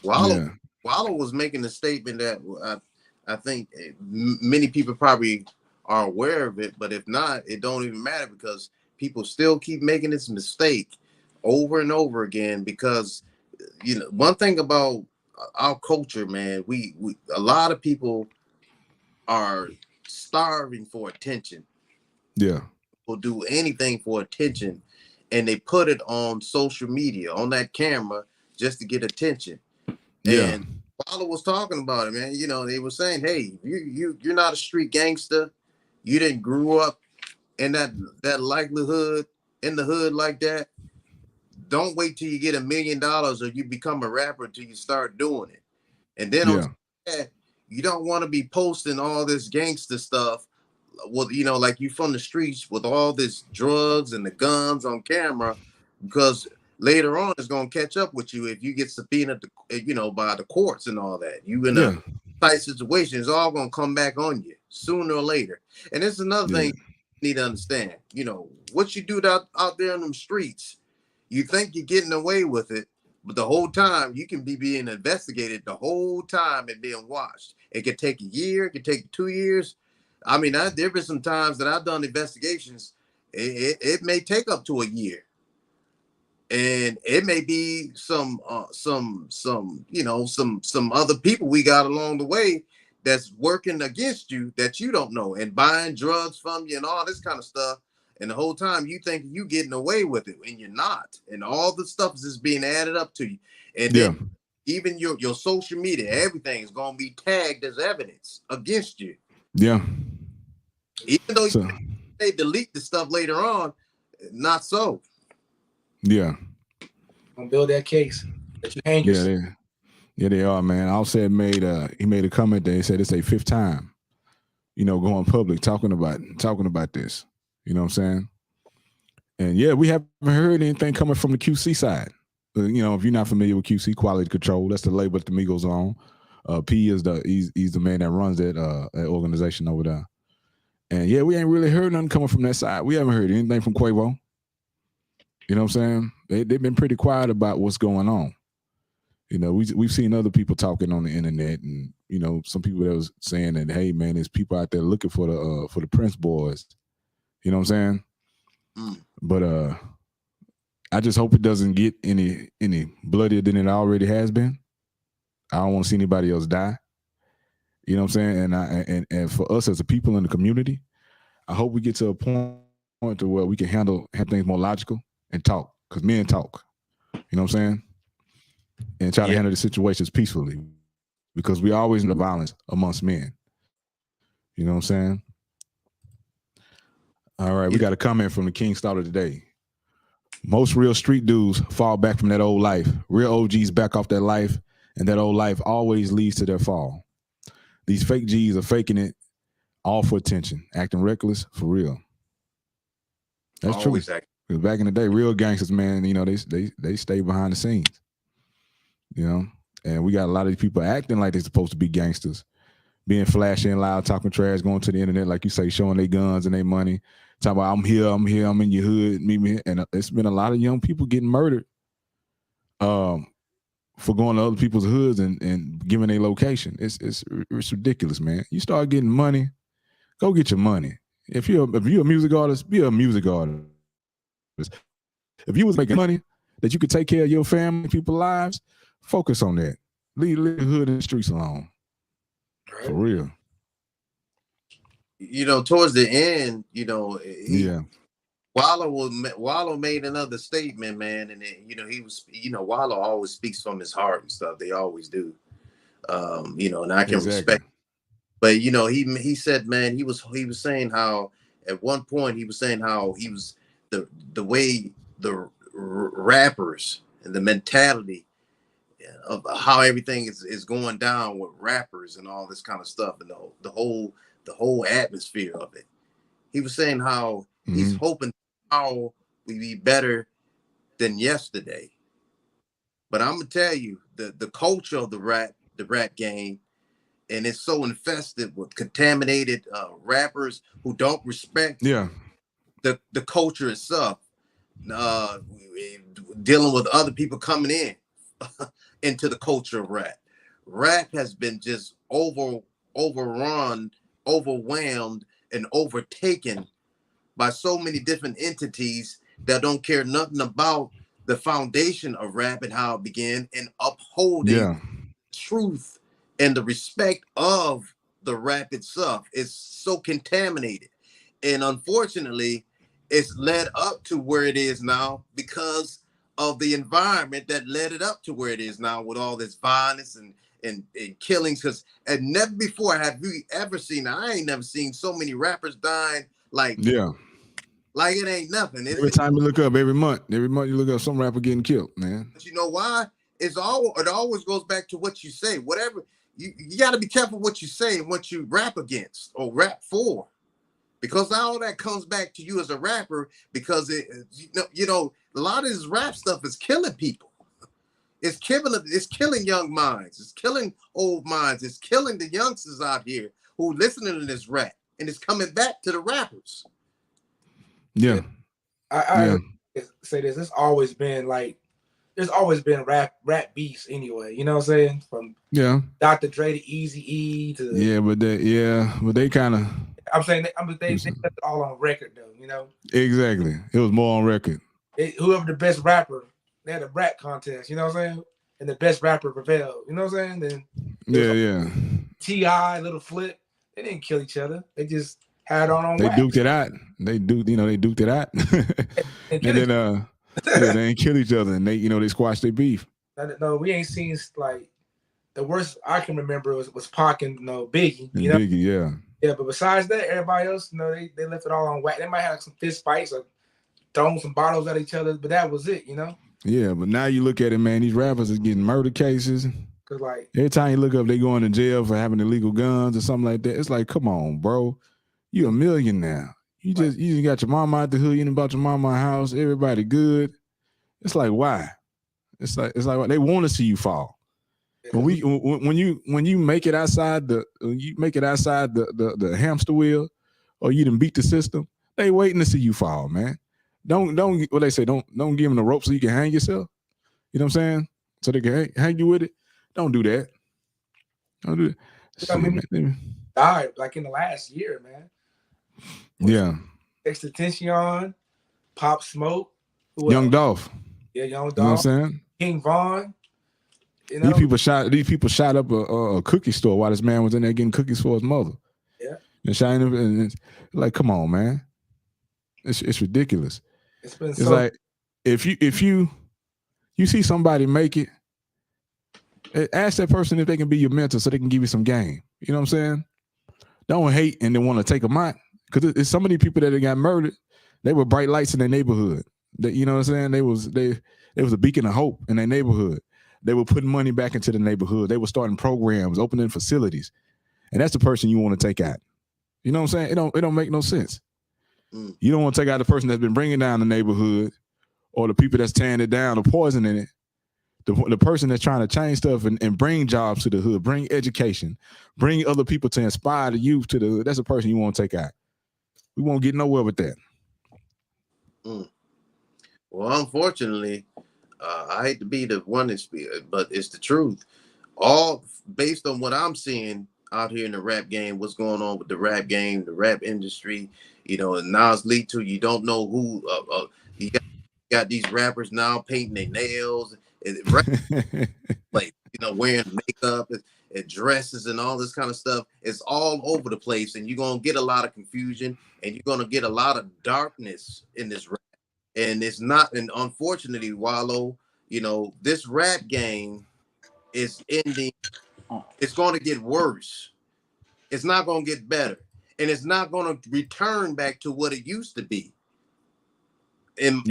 Wallow was making a statement that I think many people probably are aware of it, but if not, it don't even matter because people still keep making this mistake over and over again because, you know, one thing about our culture, man, we a lot of people are starving for attention. Yeah. Will do anything for attention, and they put it on social media, on that camera, just to get attention. Yeah. And Wallow was talking about it, man. You know, they were saying, hey, you're not a street gangster. You didn't grow up in that likelihood in the hood like that. Don't wait till you get $1 million or you become a rapper until you start doing it. And then on that, you don't want to be posting all this gangster stuff. Well, you know, like you from the streets with all this drugs and the guns on camera, because later on it's gonna catch up with you if you get subpoenaed, you know, by the courts and all that. You in a tight situation, it's all gonna come back on you sooner or later. And this is another thing you need to understand. You know, what you do out there in them streets, you think you're getting away with it, but the whole time you can be being investigated the whole time and being watched. It could take a year, it could take 2 years. I mean, there been some times that I've done investigations. It may take up to a year, and it may be some you know, some other people we got along the way that's working against you that you don't know and buying drugs from you and all this kind of stuff. And the whole time you think you getting away with it, and you're not. And all the stuff is just being added up to you. And then even your social media, everything is gonna be tagged as evidence against you. Yeah. Even though they delete the stuff later on, not so. Yeah. Gonna build that case that you hang yourself. Yeah, they are, man. Offset made he made a comment there. He said it's a 5th time, you know, going public talking about this. You know what I'm saying? And yeah, we haven't heard anything coming from the QC side. You know, if you're not familiar with QC, quality control, that's the label that the Migos on. P is he's the man that runs that organization over there. And yeah, we ain't really heard nothing coming from that side. We haven't heard anything from Quavo. You know what I'm saying? They've been pretty quiet about what's going on. You know, we've seen other people talking on the internet, and you know, some people that was saying that, hey man, there's people out there looking for the Prince boys. You know what I'm saying? But I just hope it doesn't get any bloodier than it already has been. I don't want to see anybody else die. You know what I'm saying? And for us as a people in the community, I hope we get to a point to where we can have things more logical and talk, because men talk. You know what I'm saying? And try to handle the situations peacefully, because we always in the violence amongst men. You know what I'm saying? All right, we got a comment from the King Starter today. Most real street dudes fall back from that old life. Real OGs back off that life, and that old life always leads to their fall. These fake G's are faking it all for attention, acting reckless for real. That's always true. Because back in the day, real gangsters, man, you know, they stay behind the scenes. You know, and we got a lot of these people acting like they're supposed to be gangsters, being flashy and loud, talking trash, going to the internet, like you say, showing their guns and their money, talking about I'm here, I'm in your hood, meet me. And it's been a lot of young people getting murdered for going to other people's hoods and giving a location. It's ridiculous, man. You start getting money, go get your money. If you're a music artist, be a music artist. If you was making money that you could take care of your family, people's lives, focus on that. leave the hood and the streets alone. Right. For real. You know, towards the end, you know, Wallow made another statement, man, and you know, he was, you know, Wallow always speaks from his heart and stuff. They always do. You know, and I can respect. But you know, he said, man, he was saying how at one point he was saying how he was the way the rappers and the mentality of how everything is going down with rappers and all this kind of stuff, and the whole atmosphere of it. He was saying how he's hoping how we be better than yesterday. But I'm gonna tell you, the culture of the rap game, and it's so infested with contaminated rappers who don't respect the culture itself. Dealing with other people coming in into the culture of rap. Rap has been just overrun, overwhelmed, and overtaken by so many different entities that don't care nothing about the foundation of rap and how it began, and upholding truth and the respect of the rap itself is so contaminated. And unfortunately, it's led up to where it is now because of the environment that led it up to where it is now, with all this violence and killings. Because never before have we ever seen, I ain't never seen so many rappers dying like it ain't nothing. Every time you look up, every month you look up, some rapper getting killed, man. But you know why? It always goes back to what you say. Whatever you got to be careful what you say and what you rap against or rap for, because all that comes back to you as a rapper. Because you know, a lot of this rap stuff is killing people. It's killing young minds. It's killing old minds. It's killing the youngsters out here who listening to this rap, and it's coming back to the rappers. Yeah. I say this. It's always been like, there's always been rap beefs anyway. You know what I'm saying? From Dr. Dre to Eazy-E to but they kind of. I'm saying they left it all on record though. You know. Exactly. It was more on record. Whoever the best rapper, they had a rap contest. You know what I'm saying? And the best rapper prevailed. You know what I'm saying? Then T.I., Little Flip, they didn't kill each other. They just had on They wax. duked it out. They duked it out. And then they didn't kill each other, and they squashed their beef. No, we ain't seen like the worst I can remember was Pac and Biggie. And Biggie, yeah. But besides that, everybody else, they left it all on wax. They might have some fist fights or throwing some bottles at each other, but that was it, you know. Yeah, but now you look at it, man. These rappers are getting murder cases. Cause like every time you look up, they going to jail for having illegal guns or something like that. It's like, come on, bro. You a million now. You just got your mama out the hood. You done bought your mama a house. Everybody good. It's like, why? It's like they want to see you fall. When you make it outside the hamster wheel, or you done beat the system, they waiting to see you fall, man. Don't what they say. Don't give them the rope so you can hang yourself. You know what I'm saying? So they can hang you with it. Don't do that. Don't do that. Died like in the last year, man. Yeah. Extension, Pop Smoke, Young Dolph. Yeah, Young Dolph. You know what I'm saying? King Von. You know? These people shot up a cookie store while this man was in there getting cookies for his mother. Yeah. And shine him, and like, come on, man. It's ridiculous. It's like if you see somebody make it, ask that person if they can be your mentor so they can give you some game. You know what I'm saying? Don't hate and then want to take them out. Because it's so many people that got murdered. They were bright lights in their neighborhood. You know what I'm saying? They was a beacon of hope in their neighborhood. They were putting money back into the neighborhood. They were starting programs, opening facilities. And that's the person you want to take out. You know what I'm saying? It don't make no sense. You don't want to take out the person that's been bringing down the neighborhood, or the people that's tearing it down or poisoning it. The person that's trying to change stuff and bring jobs to the hood, bring education, bring other people to inspire the youth to the hood. That's the person you want to take out. We won't get nowhere with that. Well, unfortunately, I hate to be the one to speak, but it's the truth. All based on what I'm seeing out here in the rap game, what's going on with the rap game, the rap industry, and now it's lead to you don't know who. You got these rappers now painting their nails. Like wearing makeup and dresses and all this kind of stuff. It's all over the place, and you're gonna get a lot of confusion, and you're gonna get a lot of darkness in this rap. And it's not, and unfortunately, Wallow, this rap game is ending. It's going to get worse. It's not going to get better, and it's not going to return back to what it used to be. And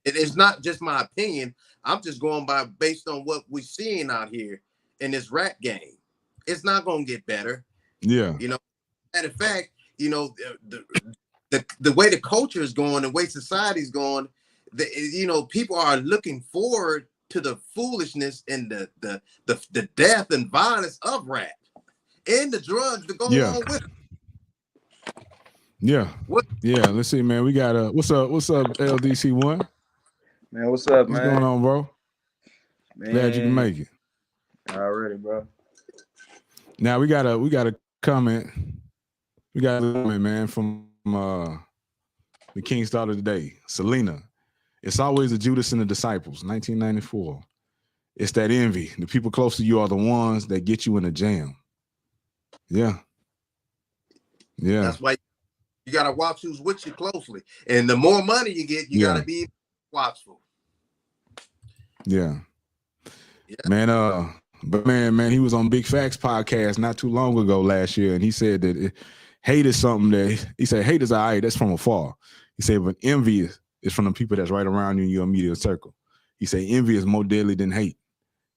it's not just my opinion. I'm just going based on what we're seeing out here in this rap game. It's not going to get better. Yeah. Matter of fact, the way the culture is going, the way society's going, people are looking forward to the foolishness and the death and violence of rap and the drugs that go along with it. Yeah. Yeah. Let's see, man. We got what's up, LDC1? Man, what's up, What's man? going on, bro? Man, Glad you can make it. Already, bro. Now we got a comment. We got a comment, man, from the King's Daughter today, Selena. It's always the Judas and the disciples, 1994. It's that envy. The people close to you are the ones that get you in a jam. Yeah. Yeah. That's why you got to watch who's with you closely. And the more money you get, you got to be watchful. Yeah. Man, but man, he was on Big Facts podcast not too long ago last year, and he said that hate is something that, he said hate is all right, that's from afar. He said, but envy is from the people that's right around you in your immediate circle. He said envy is more deadly than hate.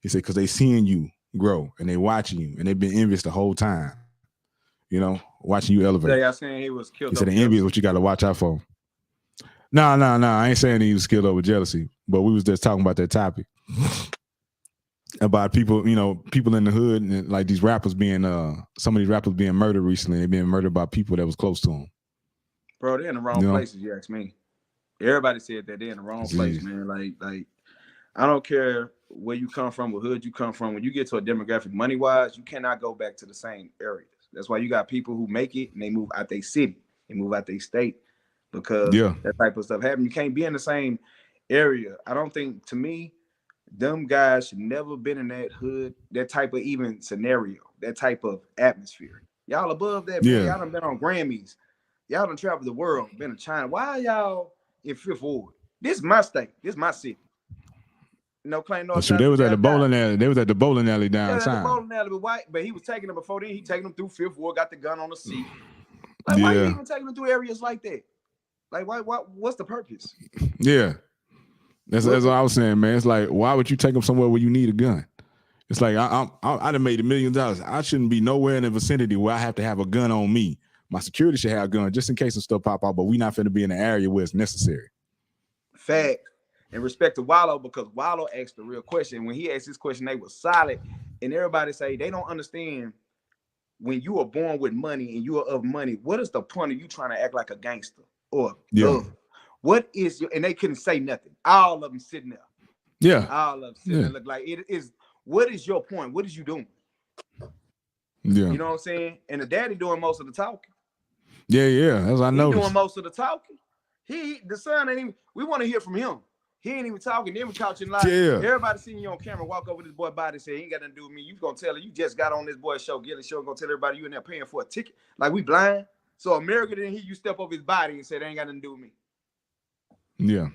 He said, because they seeing you grow and they watching you and they've been envious the whole time, watching you elevate. Y'all saying he was killed. He said the envy is what you got to watch out for. No, I ain't saying he was killed over jealousy, but we was just talking about that topic. About people, people in the hood and like these rappers being, some of these rappers being murdered recently. They're being murdered by people that was close to them. Bro, they're in the wrong places, you ask me. Everybody said that they're in the wrong place, man. Like, I don't care where you come from, what hood you come from. When you get to a demographic money-wise, you cannot go back to the same areas. That's why you got people who make it and they move out their city, they move out their state because that type of stuff happens. You can't be in the same area. I don't think, to me, them guys should never been in that hood, that type of even scenario, that type of atmosphere. Y'all above that, man. Y'all done been on Grammys. Y'all done traveled the world, been to China. Why are y'all in Fifth Ward? This is my state. This is my city. Claim no. So they was at the bowling alley. They was at the bowling alley downtown. The bowling alley, but he was taking them before then. He taking them through Fifth Ward, got the gun on the seat. Like, why you even taking them through areas like that? Like, why? What's the purpose? Yeah. That's what I was saying, man. It's like, why would you take them somewhere where you need a gun? It's like, I done made $1 million. I shouldn't be nowhere in the vicinity where I have to have a gun on me. My security should have a gun just in case some stuff pop out, but we not finna be in the area where it's necessary. Fact. And respect to Wallow, because Wallow asked the real question. When he asked this question, they were solid. And everybody say they don't understand when you are born with money and you are of money, what is the point of you trying to act like a gangster or what is your, and they couldn't say nothing. All of them sitting there. Yeah. All of them sitting there look like it is. What is your point? What is you doing? Yeah. You know what I'm saying? And the daddy doing most of the talking. Yeah. As I know. Doing most of the talking. The son ain't even, we want to hear from him. He ain't even talking. Then we couching live. Yeah. Everybody seeing you on camera walk over this boy body and say, he ain't got nothing to do with me. You gonna tell her you just got on this boy's show, Gilly Show, gonna tell everybody you in there paying for a ticket. Like we blind. So America didn't hear you step over his body and say, they ain't got nothing to do with me. Yeah.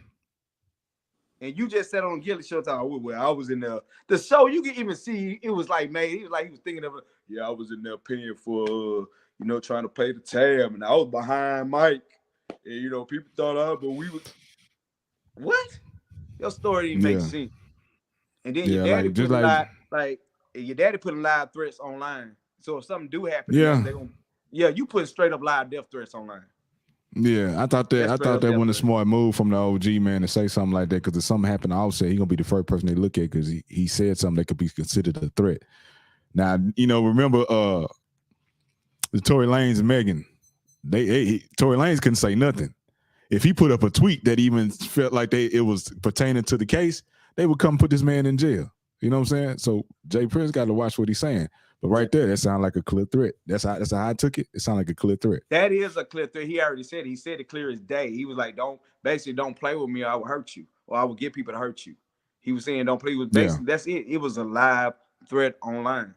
And you just said on Gilly Show, I was in there. The show, you can even see it was like made. He was thinking of it. Yeah, I was in there paying for, trying to pay the tab. And I was behind Mike. And, people thought but we was. What? Your story didn't make sense. And then your daddy your daddy putting live threats online. So if something do happen, you putting straight up live death threats online. Yeah, I thought that wasn't a smart move from the OG man to say something like that, because if something happened to Offset, he's gonna be the first person they look at because he said something that could be considered a threat. Now, remember the Tory Lanez and Megan, Tory Lanez couldn't say nothing. If he put up a tweet that even felt like it was pertaining to the case, they would come put this man in jail. You know what I'm saying? So Jay Prince got to watch what he's saying. But right there, that sounded like a clear threat. That's how I took it. It sounded like a clear threat. That is a clear threat. He already said it. He said it clear as day. He was like, don't play with me or I will hurt you, or I will get people to hurt you. He was saying don't play with basically that's it. It was a live threat online.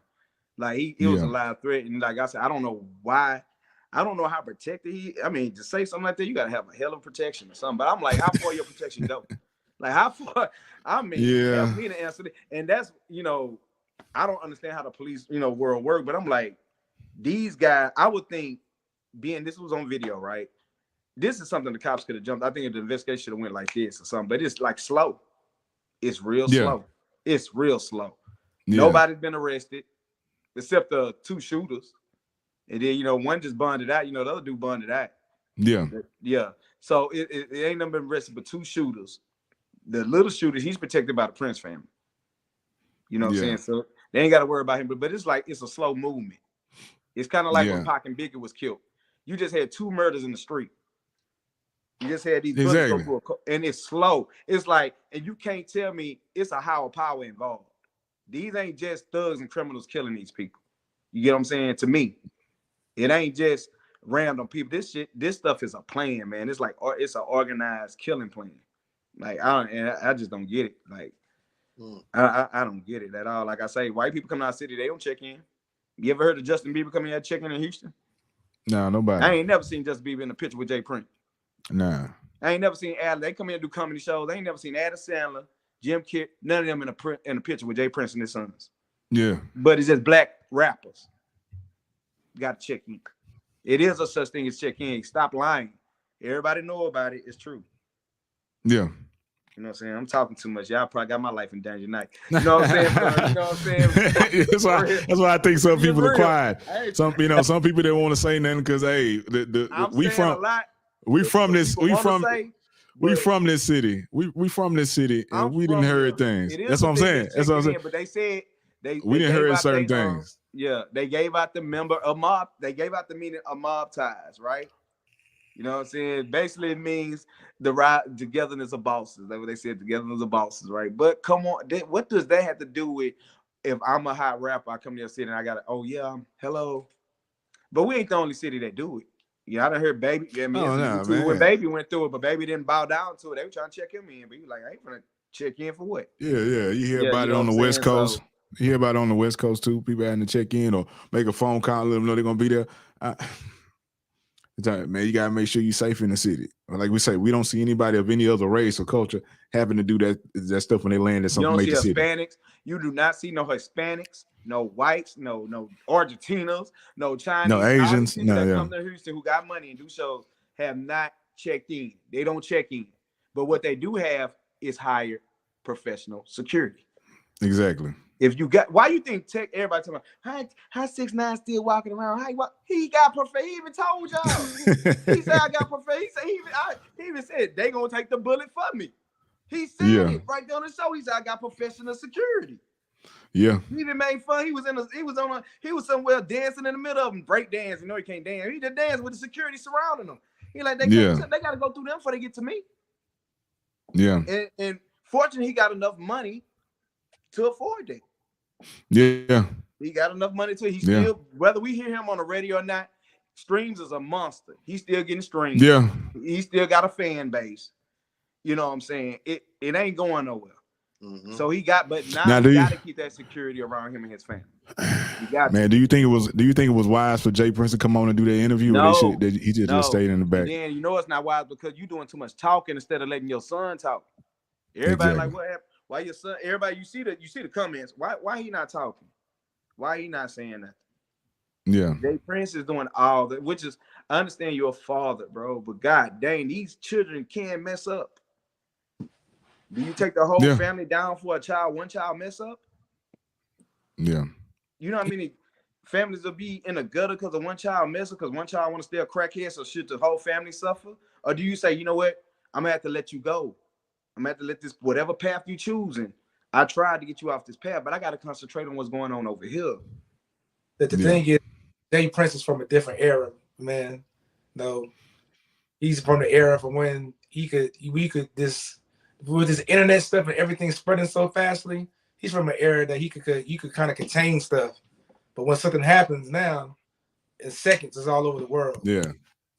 Like it was a live threat, and like I said, I don't know why. I don't know how protected he. I mean, to say something like that, you gotta have a hell of protection or something. But I'm like, how far your protection go? Like how far? I mean, help me to answer it. And that's I don't understand how the police world work. But I'm like, these guys. I would think, this was on video, right? This is something the cops could have jumped. I think the investigation should have went like this or something. But it's like slow. It's real slow. It's real slow. Yeah. Nobody's been arrested except the 2 shooters. And then, one just bonded out. The other dude bonded out. Yeah. Yeah. So it ain't never been arrested but 2 shooters. The little shooter, he's protected by the Prince family. You know what I'm saying? So they ain't got to worry about him. But it's like, it's a slow movement. It's kind of like when Pac and Biggie was killed. You just had 2 murders in the street. You just had these bullets go through and it's slow. It's like, and you can't tell me it's a higher power involved. These ain't just thugs and criminals killing these people. You get what I'm saying? To me, it ain't just random people. This stuff is a plan, man. It's like it's an organized killing plan. Like I just don't get it. Like I don't get it at all. Like I say, white people come out of the city, they don't check in. You ever heard of Justin Bieber coming here checking in Houston? No, nobody. I ain't never seen Justin Bieber in a picture with Jay Prince. Nah. I ain't never seen Adam. They come in and do comedy shows. I ain't never seen Adam Sandler, Jim Carrey, none of them in a picture with Jay Prince and his sons. Yeah. But it's just black rappers. Got to check in. It is a such thing as check in. Stop lying. Everybody know about it. It's true. Yeah. You know what I'm saying? I'm talking too much. Y'all probably got my life in danger tonight. You know what I'm saying? You know what I'm saying? that's why I think some people are quiet. Some people they want to say nothing because we from this city. We from this city and we didn't heard things. That's what I'm saying. That's what I'm saying. But they said we didn't heard certain things. They gave out the member a mob. They gave out the meaning of mob ties, right? You know what I'm saying? Basically, it means the togetherness of bosses. That's what they said, togetherness of bosses, right? But come on, what does that have to do with if I'm a hot rapper, I come to your city and I got to, hello. But we ain't the only city that do it. Yeah, I done heard Baby. Yeah, when Baby went through it, but Baby didn't bow down to it. They were trying to check him in, but he was like, I ain't gonna check in for what? Yeah. You hear about it on the West Coast. You hear about it on the West Coast too. People having to check in or make a phone call, let them know they're gonna be there. Man, you gotta make sure you're safe in the city. Like we say, we don't see anybody of any other race or culture having to do that stuff when they land in some major city. Hispanics. You do not see no Hispanics, no whites, no Argentinos, no Chinese, no Asians. Come to Houston who got money and do shows have not checked in. They don't check in, but what they do have is hired professional security. Exactly. If you got, why you think everybody talking about how 6ix9ine still walking around? He got perfect. He even told y'all. He said I got perfect. He even said they gonna take the bullet for me. He said it right there on the show. He said I got professional security. Yeah. He even made fun. He was somewhere dancing in the middle of them, break dance. He can't dance. He just danced with the security surrounding him. He like they gotta go through them before they get to me. Yeah. And fortunately, he got enough money to afford it. Yeah. He got enough money to still, whether we hear him on the radio or not, streams is a monster. He's still getting streams. Yeah. He still got a fan base. You know what I'm saying? It ain't going nowhere. Mm-hmm. So he got to keep that security around him and his family. Man, do you think it was wise for Jay Prince to come on and do that interview? No, or he just stayed in the back? And then it's not wise because you're doing too much talking instead of letting your son talk. Everybody like, what happened? Why your son? Everybody, you see the comments. Why he not talking? Why he not saying that? Yeah, Jay Prince is doing all that, which is I understand you're a father, bro, but god dang, these children can mess up. Do you take the whole family down for one child mess up? Yeah. You know how many families will be in a gutter because of one child mess up, because one child want to stay a crackhead, so should the whole family suffer? Or do you say, you know what, I'm gonna have to let you go. I'm gonna have to let this, whatever path you choosing. I tried to get you off this path, but I got to concentrate on what's going on over here. The thing is, Jay Prince is from a different era, man. No, he's from the era from when with this internet stuff and everything spreading so fastly. He's from an era that you could kind of contain stuff, but when something happens now, in seconds, it's all over the world. Yeah.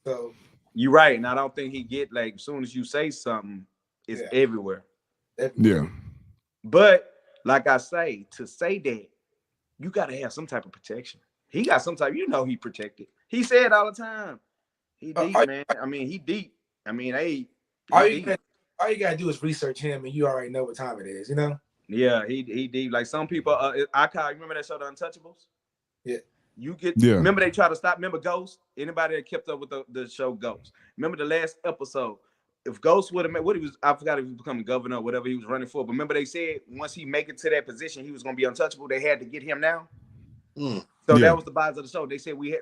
So you're right, and I don't think he get like as soon as you say something. It's everywhere. Yeah. But like I say, to say that you got to have some type of protection. He got some type, he protected. He said all the time. He deep, man. I mean, he deep. I mean, all you gotta do is research him, and you already know what time it is, you know? Yeah, he deep. Like some people, remember that show, The Untouchables? Yeah. Remember they tried to stop, remember Ghost? Anybody that kept up with the show Ghost? Remember the last episode? If Ghost would have made I forgot if he was becoming governor or whatever he was running for, but remember they said once he make it to that position, he was going to be untouchable. They had to get him now. So that was the buzz of the show. They said we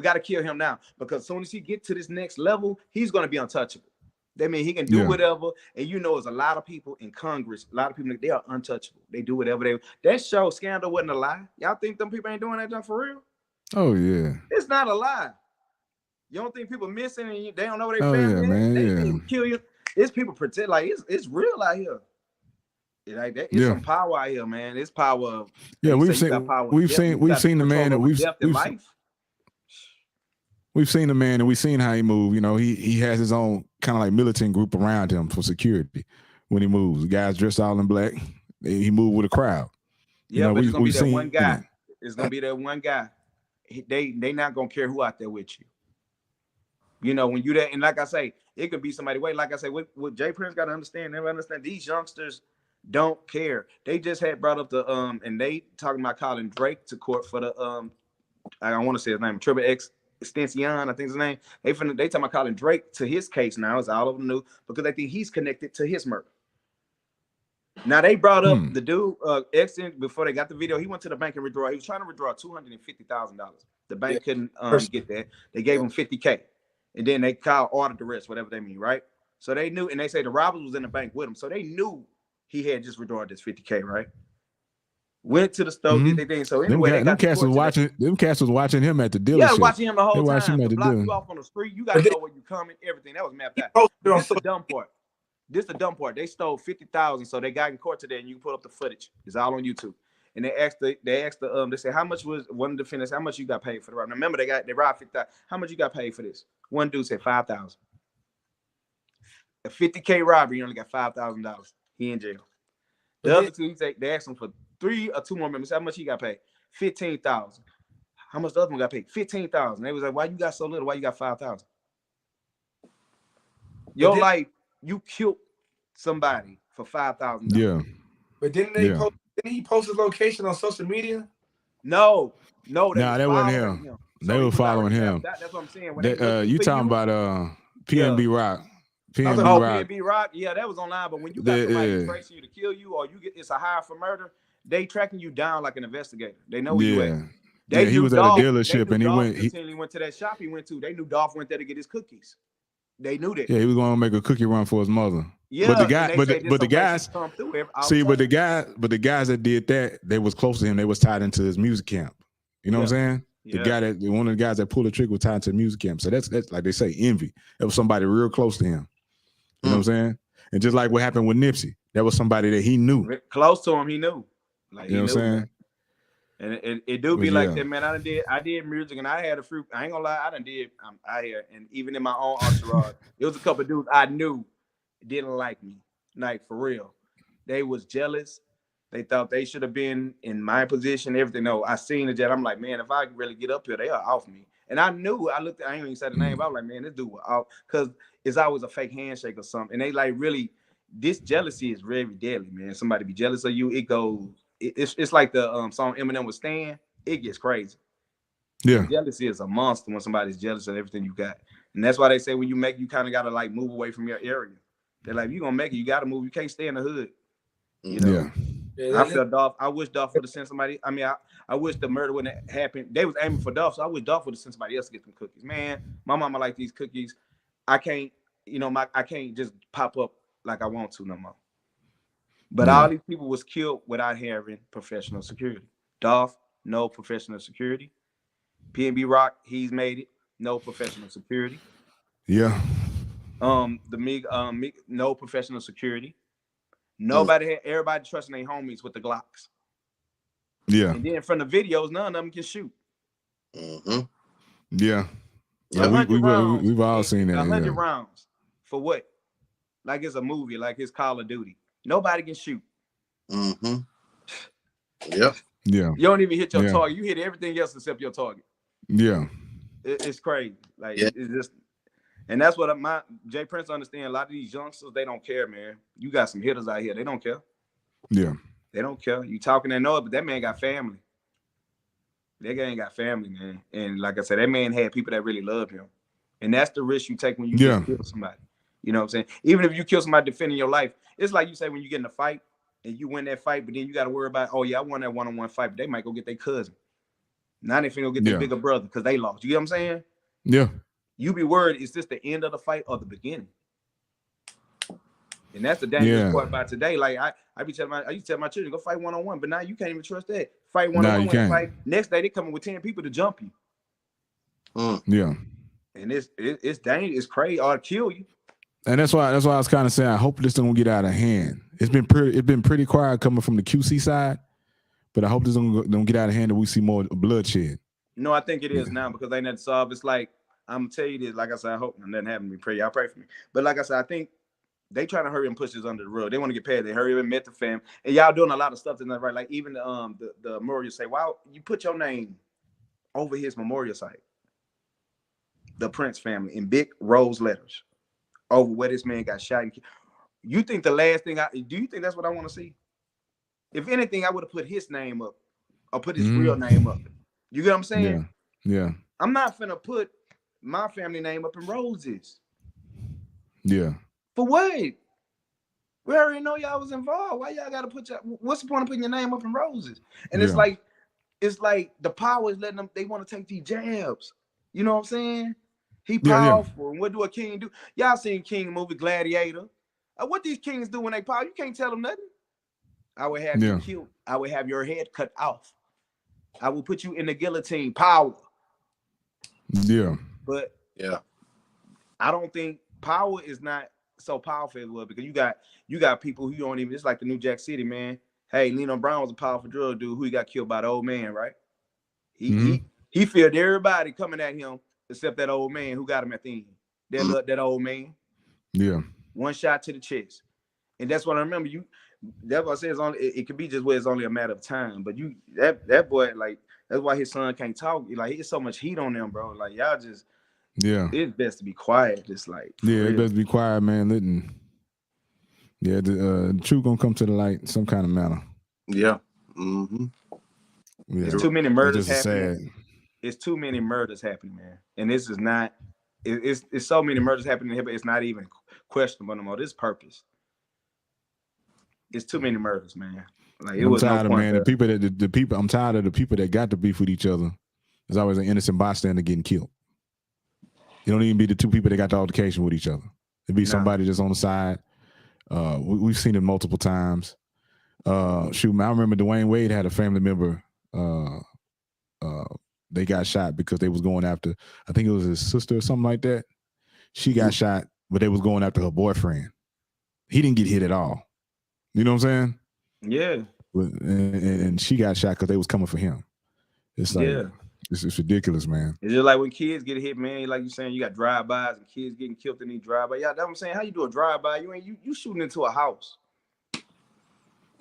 got to kill him now, because as soon as he get to this next level, he's going to be untouchable. That means he can do whatever. And there's a lot of people in Congress, a lot of people, they are untouchable. They do whatever that show Scandal wasn't a lie. Y'all think them people ain't doing that for real? Oh yeah. It's not a lie. You don't think people missing and they don't know where they family? Yeah, man. They kill you. It's people pretend like it's real out here. Like that, it's some power out here, man. It's power. Yeah, we've seen the man that we've seen the man and we've seen how he moves. He has his own kind of like militant group around him for security when he moves. The guys dressed all in black. He moved with a crowd. Yeah, but it's gonna be that one guy. It's gonna be that one guy. They not gonna care who out there with you. When you that, and like I say, it could be somebody. Wait, like I say, what Jay Prince got to understand. Never understand. These youngsters don't care. They just had brought up the and they talking about calling Drake to court for the I don't want to say his name, Triple X Extension, I think his name. They talking about calling Drake to his case now. It's all over the news because they think he's connected to his murder. Now they brought up the dude X before they got the video. He went to the bank and withdraw. He was trying to withdraw $250,000. The bank couldn't get that. They gave him $50K, and then they called ordered arrest, whatever they mean, right? So they knew, and they say the robbers was in the bank with him, so they knew he had just withdrawn this $50K, right? Went to the store, did they thing. So anyway, them cats was watching him at the dealership. Yeah, watching him the whole time. Him at the block you off on the street. You gotta know where you coming. Everything that was mapped out. This is the dumb part. They stole $50,000, so they got in court today, and you can put up the footage. It's all on YouTube. And they said, how much was one of the defendants? How much you got paid for the robbery? Now, remember, they robbed $50,000. How much you got paid for this? One dude said $5,000. A $50K robbery, you only got $5,000. He in jail. The other two, they asked him for 3 or 2 more members. How much he got paid? $15,000. How much the other one got paid? $15,000. They was like, why you got so little? Why you got $5,000? Your life, you killed somebody for $5,000. Yeah. But didn't he post his location on social media? No, that wasn't him. They were following him. That's what I'm saying. You talking about PNB Rock? PNB Rock. Yeah, that was online. But when you got somebody tracing you to kill you, or it's a hire for murder, they tracking you down like an investigator. They know where you at. He was at a dealership and he went to that shop he went to. They knew Dolph went there to get his cookies. They knew that. Yeah, he was going to make a cookie run for his mother. Yeah, but the guys that did that, they was close to him. They was tied into his music camp. You know what I'm saying? One of the guys that pulled the trigger was tied to the music camp. So that's like they say, envy. It was somebody real close to him. You know what I'm saying? And just like what happened with Nipsey, that was somebody that he knew. Close to him, he knew. Like, you know what I'm saying? And it do be like that, man. I did music, and I had a fruit. I ain't gonna lie, I done did out here, and even in my own entourage, it was a couple of dudes I knew didn't like me, like for real. They was jealous. They thought they should have been in my position. Everything. No, I seen the jet. I'm like, man, if I really get up here, they are off me. And I knew. I looked. I ain't even said the name. But I was like, man, this dude was off, because it's always a fake handshake or something. And they like really. This jealousy is very deadly, man. Somebody be jealous of you, it goes. It's like the song Eminem was Stan. It gets crazy. Yeah, jealousy is a monster when somebody's jealous of everything you got, and that's why they say when you make, you kind of gotta like move away from your area. They're like, you gonna make it, you gotta move. You can't stay in the hood. You know. Yeah. I feel Dolph. I wish Dolph would have sent somebody. I mean, I wish the murder wouldn't have happened. They was aiming for Dolph, so I wish Dolph would have sent somebody else to get some cookies. Man, my mama like these cookies. I can't, I can't just pop up like I want to no more. But all these people was killed without having professional security. Dolph, no professional security. PNB Rock, he's made it, no professional security. Yeah. No professional security. Nobody had, everybody trusting their homies with the Glocks. Yeah. And then from the videos, none of them can shoot. Mm-hmm. Yeah. We've all seen that. 100 rounds for what? Like it's a movie, like it's Call of Duty. Nobody can shoot. Mm-hmm. Yep. Yeah. You don't even hit your Yeah. target. You hit everything else except your target. Yeah. It's crazy. Like it's just, and that's what my Jay Prince understand. A lot of these youngsters, they don't care, man. You got some hitters out here. They don't care. Yeah. They don't care. You talking that know it, but that man got family. That guy ain't got family, man. And like I said, that man had people that really love him. And that's the risk you take when you just kill somebody. You know what I'm saying? Even if you kill somebody defending your life, it's like you say when you get in a fight and you win that fight, but then you got to worry about, oh yeah, I won that one-on-one fight, but they might go get their cousin. Now they finna go get their bigger brother because they lost. You get what I'm saying? Yeah. You be worried, is this the end of the fight or the beginning? And that's the dangerous part about today. Like I used to tell my children, go fight one-on-one, but now you can't even trust that. Fight one-on-one, fight. Next day they coming with 10 people to jump you. Yeah. And it's dangerous, it's crazy, or kill you. And that's why I was kind of saying I hope this don't get out of hand. It's been pretty quiet coming from the QC side, but I hope this don't get out of hand and we see more bloodshed. No, I think it is now because they not solved. It's like I'm gonna tell you this. Like I said, I hope nothing happens to me. Y'all pray for me. But like I said, I think they trying to hurry and push this under the rug. They want to get past. They hurry and met the fam, and y'all doing a lot of stuff that's not right. Like even the memorial say, "Why you put your name over his memorial site?" The Prince family in big rose letters over where this man got shot. You think the last thing do you think that's what I want to see? If anything, I would have put his name up or put his real name up. You get what I'm saying? Yeah. I'm not finna put my family name up in roses. Yeah. For what? We already know y'all was involved. Why y'all gotta put what's the point of putting your name up in roses? And it's like the power is letting them, they want to take these jabs. You know what I'm saying? He powerful. And what do a king do? Y'all seen King movie Gladiator. What these kings do when they power, you can't tell them nothing. I would have you killed. I would have your head cut off. I will put you in the guillotine. Power. Yeah. But I don't think power is not so powerful as well, because you got people who don't even, it's like the New Jack City, man. Hey, Leno Brown was a powerful drug dude who he got killed by the old man, right? He feared everybody coming at him except that old man who got him at the end. That old man. Yeah. One shot to the chest. And that's what I remember. That's what I say, it could be just where it's only a matter of time. But that boy, like, that's why his son can't talk. Like, it's so much heat on them, bro. Like, y'all just it's best to be quiet. Just like it best be quiet, man. The truth gonna come to the light some kind of manner. Yeah. There's too many murders happening. It's too many murders happening, man. And this is not. It's so many murders happening here, but it's not even questionable no more. This purpose. It's too many murders, man. Like I'm tired of the people. I'm tired of the people that got to beef with each other. There's always an innocent bystander getting killed. It don't even be the two people that got the altercation with each other. It'd be somebody just on the side. We've seen it multiple times. Shoot, man, I remember Dwayne Wade had a family member. They got shot because they was going after, I think it was his sister or something like that. She got shot, but they was going after her boyfriend. He didn't get hit at all. You know what I'm saying? Yeah. And she got shot because they was coming for him. It's like, it's ridiculous, man. It's just like when kids get hit, man, like you saying, you got drive-bys and kids getting killed in these drive-by. Yeah, that's what I'm saying. How you do a drive-by? You shooting into a house.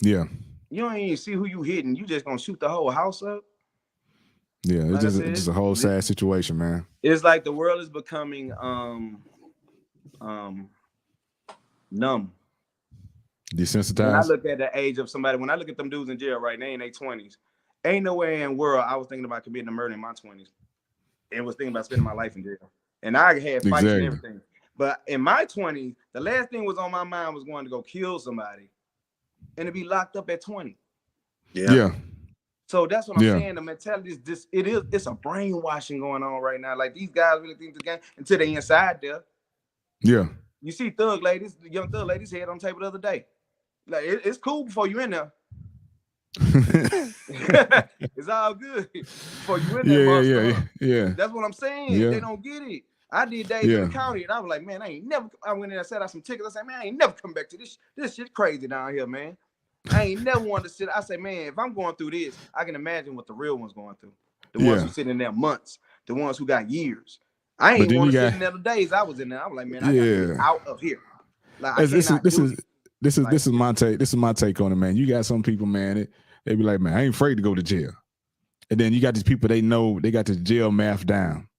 Yeah. You don't even see who you hitting. You just gonna shoot the whole house up. Yeah, it's just a whole sad situation, man. It's like the world is becoming numb. Desensitized. When I look at the age of somebody, when I look at them dudes in jail right now in their 20s, ain't no way in the world I was thinking about committing a murder in my 20s and was thinking about spending my life in jail. And I had fights and everything. But in my 20s, the last thing was on my mind was going to go kill somebody and to be locked up at 20. Yeah. So that's what I'm saying. The mentality is it's a brainwashing going on right now. Like these guys really think the game until they inside there. Yeah. You see thug ladies, the young thug ladies head on the table the other day. Like it's cool before you in there. It's all good before you in there. Yeah. That's what I'm saying. Yeah. They don't get it. I did days in the county and I was like, man, I went in and set out some tickets. I said, man, I ain't never come back to this. This shit crazy down here, man. I ain't never wanted to sit. I say, man, if I'm going through this, I can imagine what the real ones going through. The ones who sit in there months, the ones who got years. I ain't want to sit in there the days I was in there. I was like, man, I got to get out of here. Like, this is my take. This is my take on it, man. You got some people, man. They be like, man, I ain't afraid to go to jail. And then you got these people, they know they got the jail math down.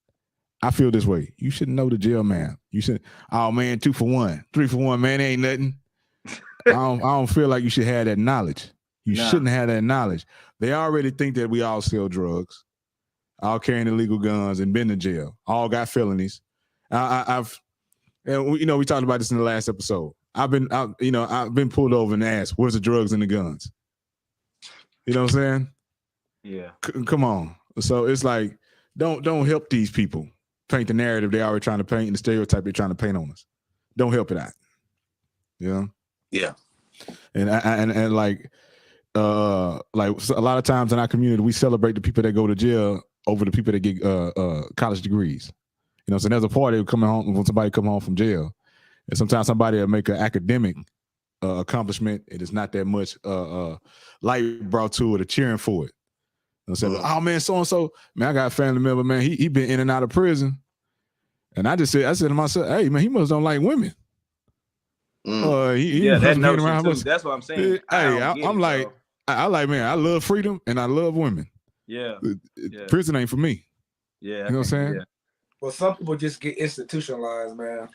I feel this way. You should know the jail math. You should, oh man, 2 for 1, 3 for 1, man, ain't nothing. I don't feel like you should have that knowledge. You shouldn't have that knowledge. They already think that we all sell drugs, all carrying illegal guns and been to jail, all got felonies. I've we talked about this in the last episode. I've been pulled over and asked, where's the drugs and the guns? You know what I'm saying? Yeah. Come on. So it's like, don't help these people paint the narrative they already trying to paint and the stereotype they're trying to paint on us. Don't help it out. You know? Yeah. And like a lot of times in our community, we celebrate the people that go to jail over the people that get college degrees. You know, so there's a party coming home when somebody come home from jail, and sometimes somebody will make an academic accomplishment. It is not that much light brought to it or cheering for it. And I said, oh man, so and so, man, I got a family member, man. He been in and out of prison, and I said to myself, hey man, he must don't like women. That notion too. That's what I'm saying. I'm like, man, I love freedom and I love women. Yeah. Prison ain't for me. Yeah. You know what I'm saying? Yeah. Well, some people just get institutionalized, man.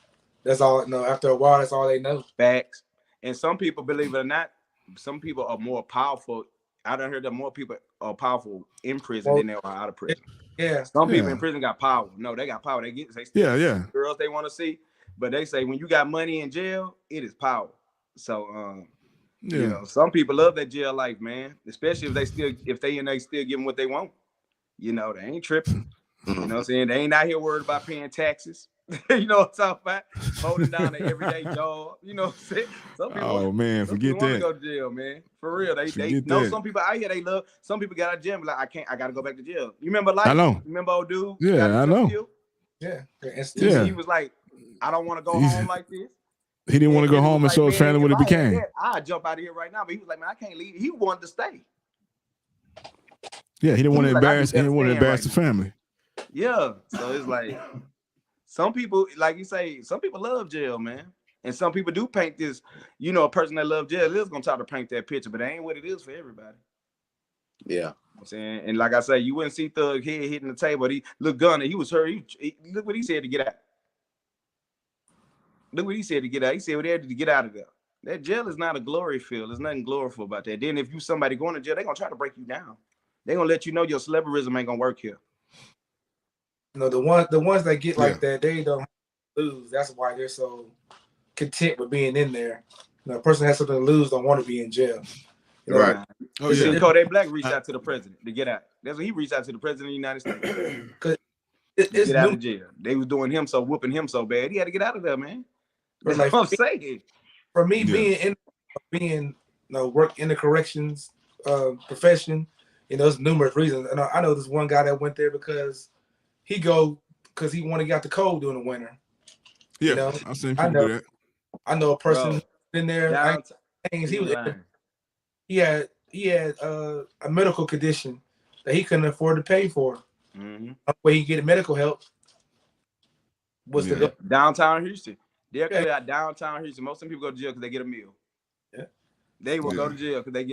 That's all. No, after a while, that's all they know. Facts. And some people, believe it or not, some people are more powerful. I done heard that more people are powerful in prison than they are out of prison. Yeah. Some people in prison got power. No, they got power. They still girls they want to see. But they say when you got money in jail, it is power. So you know, some people love that jail life, man. Especially if they still give them what they want. You know, they ain't tripping. You know what I'm saying? They ain't out here worried about paying taxes. You know what I'm talking about? Holding down an everyday job. You know what I'm saying? Some people forget that. Go to jail, man. For real. They know some people out here they love. Some people got out of jail and be like, I gotta go back to jail. You remember I know. You remember old dude? Yeah, I know. Yeah. He was like, I don't want to go home like this. He didn't want to go home and show his family what it became. I'd jump out of here right now, but he was like, man, I can't leave. He wanted to stay. Yeah, he didn't want to embarrass. He didn't want to embarrass the family. Yeah, so it's like some people, like you say, some people love jail, man, and some people do paint this. You know, a person that loves jail is gonna try to paint that picture, but that ain't what it is for everybody. Yeah, you know what I'm saying, and like I say, you wouldn't see Thug head hitting the table. He look gunner. He was hurt. Look what he said to get out. Look what he said to get out. He said what he had to get out of there. That jail is not a glory field. There's nothing gloriful about that. Then if you somebody going to jail, they're gonna try to break you down. They're gonna let you know your celebrityism ain't gonna work here. You know, the ones that get like that, they don't lose. That's why they're so content with being in there. You know, a person has something to lose, don't want to be in jail. You know? Right. Oh yeah. Kodak Black reached out to the president to get out. That's what he reached out to the president of the United States. Because it's get out of jail. They was doing him whooping him so bad. He had to get out of there, man. That's like, what I'm saying. For me, being work in the corrections profession, you know, there's numerous reasons. And I know this one guy that went there because he want to get out the cold during the winter. Yeah, you know? I've seen people do that. I know a person in there. He had a medical condition that he couldn't afford to pay for. Where he get medical help was to go downtown Houston. They're out downtown Houston. Most of them people go to jail because they get a meal. Yeah, they will go to jail because they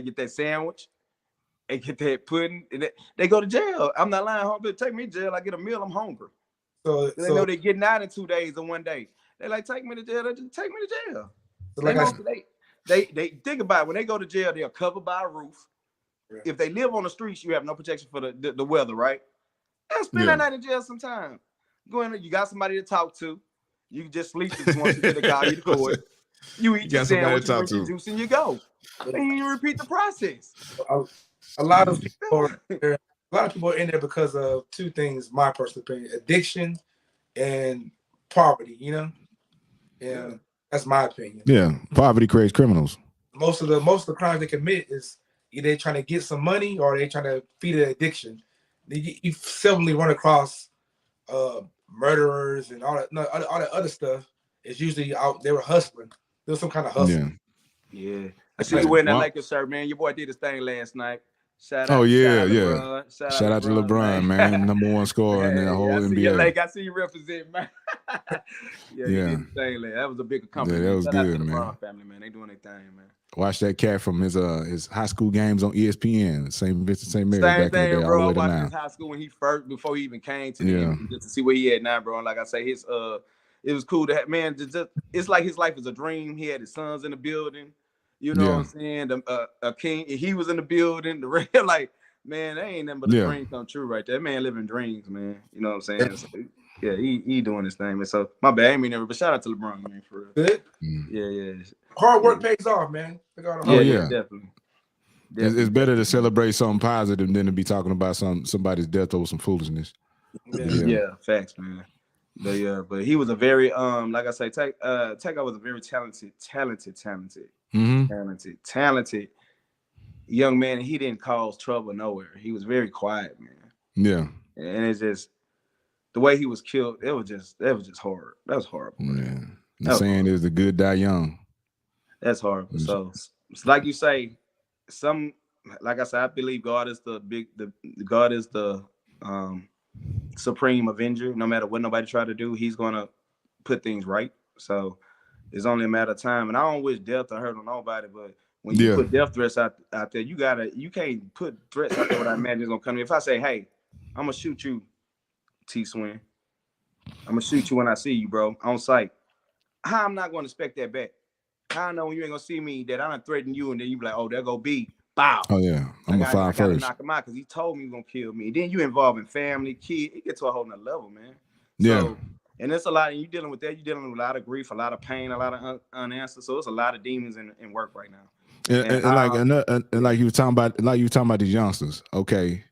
get that sandwich. They get that pudding. They go to jail. I'm not lying. Homie, take me to jail. I get a meal. I'm hungry. So they know they're getting out in 2 days or 1 day. They like take me to jail. They just take me to jail. So they think about it. When they go to jail, they are covered by a roof. Yeah. If they live on the streets, you have no protection for the weather, right? They'll spend that night in jail sometime. Go in there, you got somebody to talk to. You can just sleep just once you get a call you to court. You eat your sandwich, you drink your juice, and you go. And you repeat the process. A lot of people are in there because of two things, my personal opinion: addiction and poverty. You know, yeah, that's my opinion. Yeah, poverty creates criminals. Most of the crimes they commit is either trying to get some money or they trying to feed an addiction. You seldomly run across murderers and all that other stuff. It's usually out they were hustling. There was some kind of hustle. Yeah. I see you wearing that Lakers shirt, man. Your boy did his thing last night. Shout out to LeBron, man. Number one scorer in the whole NBA. I see you represent, man. He did his thing, that was a big accomplishment. Yeah, that was Shout good, out to the man. LeBron family, man. They doing their thing, man. Watch that cat from his high school games on ESPN, St. Vincent St. Mary's Same back in the thing, day, all bro. the I way to watched now. his high school when before he even came to the NBA, just to see where he at now, bro. And like I say, his it was cool to have, man. Just it's like his life is a dream. He had his sons in the building, you know what I'm saying? A king, he was in the building. The real, like, man, that ain't nothing but a dream come true right there. That man living dreams, man. You know what I'm saying? So, yeah, he doing his thing, man. So my bad, I ain't mean never, but shout out to LeBron, man, for real. Good. Yeah. Hard work pays off, man. Yeah, definitely. It's better to celebrate something positive than to be talking about somebody's death over some foolishness. Yeah, facts, man. But he was a very like I say, Takeoff was a very talented young man. He didn't cause trouble nowhere. He was very quiet, man. Yeah. And it's just the way he was killed, that was just hard. That was horrible. Yeah. The saying is the good die young. That's horrible. So it's like you say, like I said, I believe God is the supreme avenger. No matter what nobody try to do, he's gonna put things right. So it's only a matter of time. And I don't wish death or hurt on nobody, but when you put death threats out there, you can't put threats out there without imagine it's gonna come to me. If I say, hey, I'm gonna shoot you, tswin, I'm gonna shoot you when I see you, bro, on sight. How I'm not gonna expect that back? How I know when you ain't gonna see me that I done threaten you and then you be like, oh, there go B. Bow. Oh yeah, I'm gonna fire first. Knock him out because he told me he gonna kill me. And then you involving family, kid, it gets to a whole nother level, man. So, and it's a lot. And you dealing with that. You dealing with a lot of grief, a lot of pain, a lot of unanswered. So it's a lot of demons in work right now. And like you were talking about these youngsters. Okay,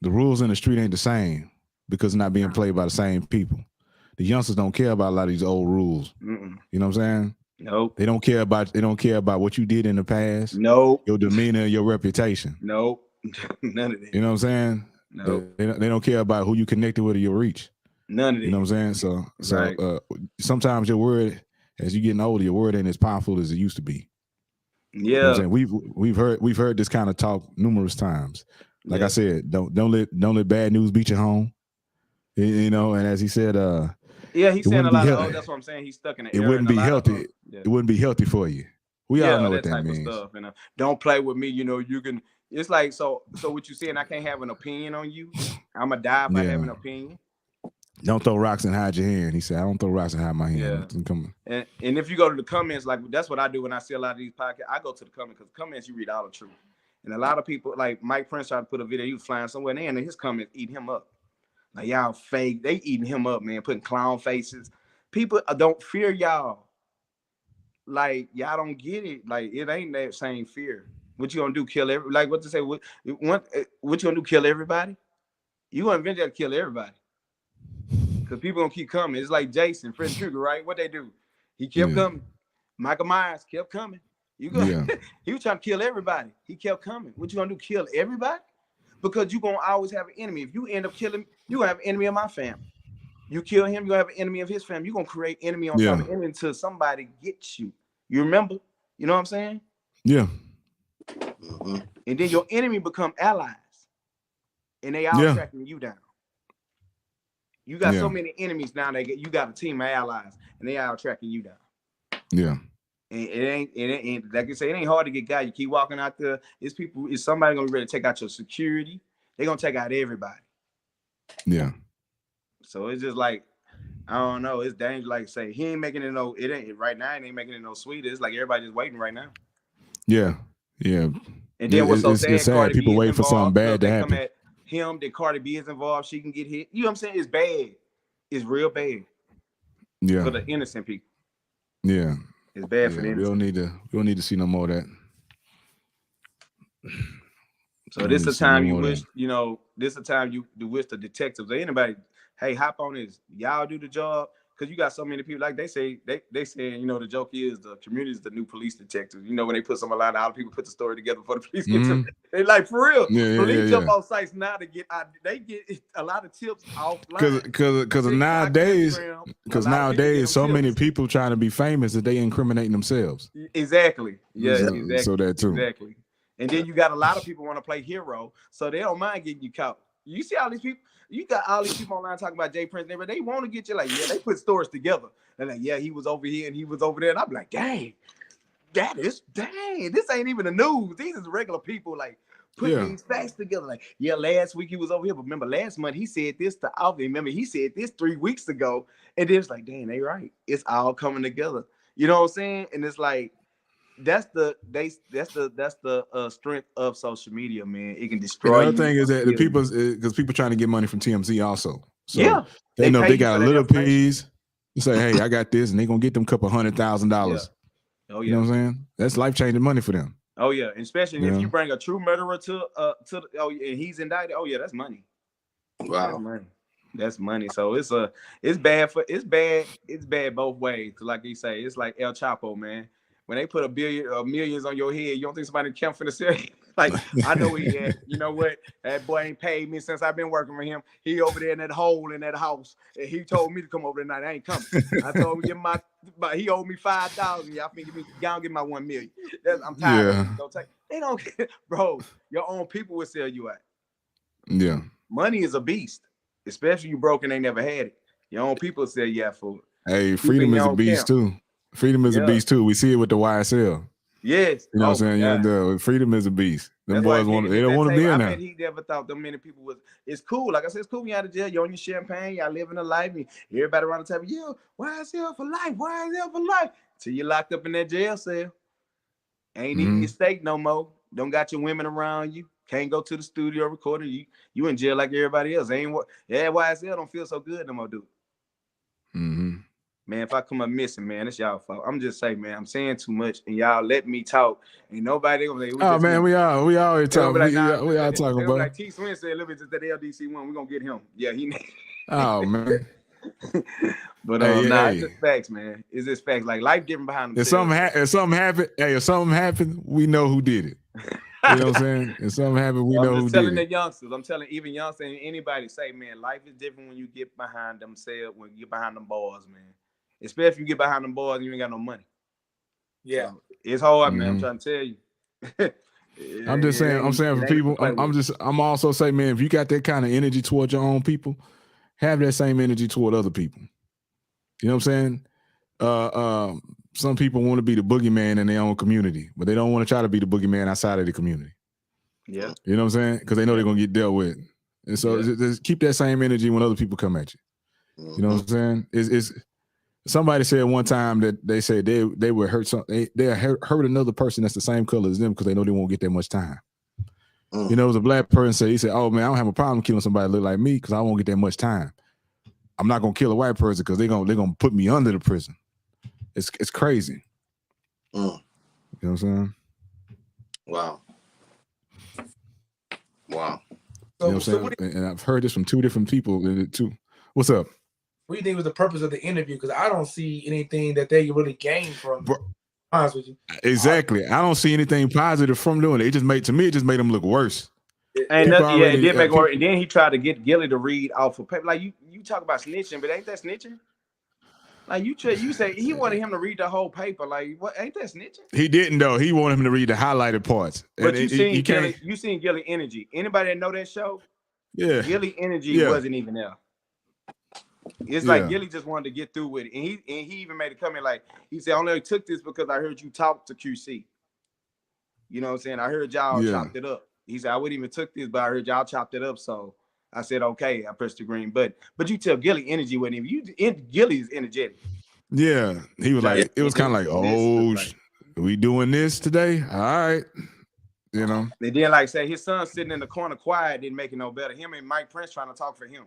the rules in the street ain't the same because it's not being played by the same people. The youngsters don't care about a lot of these old rules. You know what I'm saying? Nope. They don't care about what you did in the past. Nope. Your demeanor, your reputation. Nope. None of that. You know what I'm saying? Nope. They don't care about who you connected with or your reach. None of that. You know what I'm saying? So Right. Sometimes your word, as you getting older, your word ain't as powerful as it used to be. Yeah. You know what I'm saying? We've heard this kind of talk numerous times. Like I said, don't let bad news beat you home. You know, and as he said, he's saying a lot of that's what I'm saying. He's stuck in the it wouldn't be healthy. It wouldn't be healthy for you. We all know what that means. Of stuff. And don't play with me. You know, you can. It's like so what you saying? I can't have an opinion on you. I'm gonna die if I have an opinion. Don't throw rocks and hide your hand. He said, I don't throw rocks and hide my hand. Yeah. And if you go to the comments, like that's what I do when I see a lot of these podcasts. I go to the comments because comments you read all the truth. And a lot of people, like Mike Prince tried to put a video, he was flying somewhere in, and his comments eat him up. Like y'all fake, they eating him up, man, putting clown faces. People don't fear y'all. Like y'all don't get it. Like it ain't that same fear. What you gonna do? Kill every? Like what to say? What you gonna do? Kill everybody? You gonna eventually kill everybody? Because people gonna keep coming. It's like Jason, Fred Krueger, right? What they do? He kept coming. Michael Myers kept coming. He was trying to kill everybody. He kept coming. What you gonna do? Kill everybody? Because you're gonna always have an enemy. If you end up killing, you're gonna have an enemy of my family. You kill him, you're gonna have an enemy of his family. You're gonna create enemy on top of enemy until somebody gets you. You remember? You know what I'm saying? Yeah. And then your enemy become allies. And they all tracking you down. You got so many enemies now that you got a team of allies and they all tracking you down. Yeah. And it ain't like I say, it ain't hard to get guys. You keep walking out there. It's somebody gonna be ready to take out your security. They're gonna take out everybody. Yeah. So it's just like, I don't know. It's dangerous. Like say, he ain't making it no. It ain't right now. It ain't making it no sweeter. It's like everybody just waiting right now. Yeah. Yeah. And then what's so sad? It's sad. People wait for something bad to happen. Come at him. That Cardi B is involved. She can get hit. You know what I'm saying? It's bad. It's real bad. Yeah. For the innocent people. Yeah. It's bad for them. We don't need to see no more of that. So this is a time you wish, this is a time you wish the detectives or anybody, hey, hop on this. Y'all do the job. Because you got so many people, like they say, the joke is the community is the new police detectives. You know, when they put some a lot of people put the story together for the police. They like, for real. Police jump on sites now to get out. They get a lot of tips offline. Because nowadays, so many people trying to be famous that they incriminating themselves. Exactly. Yeah, exactly. So that too. Exactly. And then you got a lot of people want to play hero, so they don't mind getting you caught. You see all these people. You got all these people online talking about Jay Prince and everything. They want to get you like, they put stories together. They're like, he was over here and he was over there. And I'm like, dang, that is dang. This ain't even the news. These is regular people like putting these facts together. Like, yeah, last week he was over here, but remember last month he said this to Alvin. Remember he said this 3 weeks ago, and it's like, dang, they right. It's all coming together. You know what I'm saying? And it's like that's the strength of social media, man. It can destroy. The other thing is that the people, because people trying to get money from TMZ also. So yeah, they know if they got a little piece. You say, hey, I got this, and they're gonna get them couple $100,000. Oh yeah, you know what I'm saying? That's life-changing money for them. Oh yeah, especially if you bring a true murderer to and he's indicted. Oh yeah, that's money. Wow, that's money. So it's bad both ways. Like you say, it's like El Chapo, man. When they put millions on your head, you don't think somebody can for the city? Like, I know he had, you know what? That boy ain't paid me since I've been working with him. He over there in that hole in that house. And he told me to come over tonight. I ain't coming. I told him to give he owed me $5,000. Y'all think y'all give my $1 million. I'm tired of it. They don't get, bro, your own people will sell you out. Yeah. Money is a beast. Especially you broke and they never had it. Your own people sell you out for it. Hey, freedom is a beast too. Freedom is a beast too. We see it with the YSL. Yes. You know what I'm saying? Freedom is a beast. Them boys they don't want to be in there. I bet he never thought that many people was. It's cool. Like I said, it's cool when you're out of jail. You're on your champagne. Y'all living a life. Everybody around the table, yeah, YSL for life. YSL for life. Till you locked up in that jail cell. Ain't eating your steak no more. Don't got your women around you. Can't go to the studio recording. You in jail like everybody else. YSL don't feel so good no more, dude. Mm-hmm. Man, if I come up missing, man, it's y'all fault. I'm just saying, man, I'm saying too much, and y'all let me talk. Ain't nobody gonna say, oh man, we all talking. We all talking about. Like tCMRT said, look at that LDC one. We gonna get him. Yeah, he. Oh man. But it's just facts, man. It's just facts. Like life different behind them. If something happened, we know who did it. You know what I'm saying? If something happened, we know who did it. I'm telling the youngsters. I'm telling even youngsters and anybody say, man, life is different when you get behind themselves, when you get behind them boys, man. Especially if you get behind them boys and you ain't got no money. Yeah. So it's hard, man. I'm trying to tell you. I'm just saying, for people, I'm also saying, man, if you got that kind of energy towards your own people, have that same energy toward other people. You know what I'm saying? Some people want to be the boogeyman in their own community, but they don't want to try to be the boogeyman outside of the community. Yeah. You know what I'm saying? Because they know they're going to get dealt with. And so just keep that same energy when other people come at you. You know what I'm saying? It's somebody said one time that they said they would hurt they hurt another person that's the same color as them because they know they won't get that much time. You know, it was a black person he said, oh man, I don't have a problem killing somebody that look like me because I won't get that much time. I'm not gonna kill a white person because they're gonna put me under the prison. It's crazy. You know what I'm saying? Wow. You know what I'm saying? And I've heard this from two different people too. What's up? What do you think was the purpose of the interview? Because I don't see anything that they really gained from it. Honest with you. Exactly. I don't see anything positive from doing it. It just made them look worse. It did make it worse. And then he tried to get Gilly to read off of paper. Like you talk about snitching, but ain't that snitching? Like you say he wanted him to read the whole paper. Like what? Ain't that snitching? He didn't though. He wanted him to read the highlighted parts. But you seen Gilly Energy. Anybody that know that show? Yeah. Gilly Energy wasn't even there. It's like Gilly just wanted to get through with it. And he even made a comment like, he said, I only took this because I heard you talk to QC. You know what I'm saying? I heard y'all chopped it up. He said, I wouldn't even took this, but I heard y'all chopped it up. So I said, okay, I pressed the green button. But you tell Gilly energy wasn't even, Gilly's energetic. Yeah. He was like, it was kind of like, we doing this today? All right. You know? And then like say his son sitting in the corner quiet, didn't make it no better. Him and Mike Prince trying to talk for him.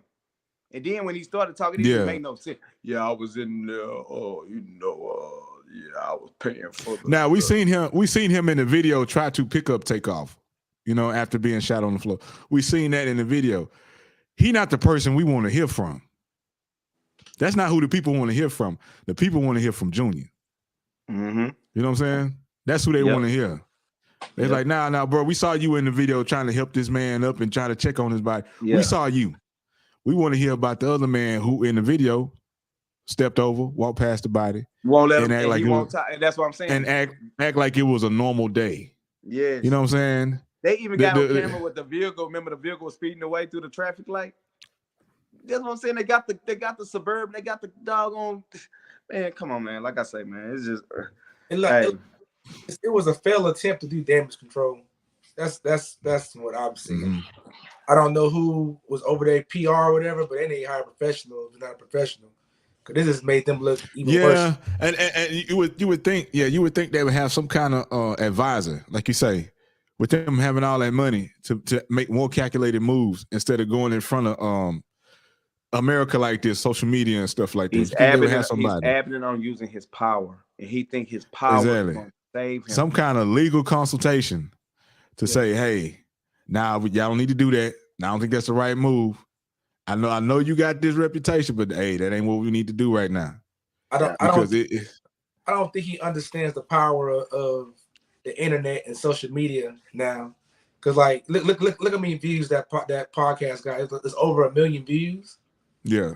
And then when he started talking, he didn't make no sense. Yeah, I was in there. I was paying for the. Now we seen him in the video try to pick up Takeoff, you know, after being shot on the floor. We seen that in the video. He not the person we want to hear from. That's not who the people want to hear from. The people want to hear from Junior. Mm-hmm. You know what I'm saying? That's who they want to hear. They're like, nah, bro, we saw you in the video trying to help this man up and try to check on his body. Yeah. We saw you. We want to hear about the other man who in the video stepped over, walked past the body, won't let him act like that's what I'm saying. And act like it was a normal day. Yes. You know what I'm saying? They even got on camera with the vehicle. Remember the vehicle was speeding away through the traffic light? That's what I'm saying. They got the Suburban, they got the doggone man. Come on, man. Like I say, man, it's just it was a failed attempt to do damage control. That's what I'm seeing. Mm-hmm. I don't know who was over there, PR or whatever, but they didn't hire a professional. If not a professional, because this has made them look even worse. And you would think they would have some kind of advisor, like you say, with them having all that money to make more calculated moves instead of going in front of America like this, social media and stuff like this. He's adamant on using his power, and he think his power is going to save him. Some kind of legal consultation to say, hey, now y'all don't need to do that. I don't think that's the right move. I know you got this reputation, but hey, that ain't what we need to do right now. I don't think he understands the power of the internet and social media now. Because like, look how many views that podcast got. It's over 1 million views. Yeah.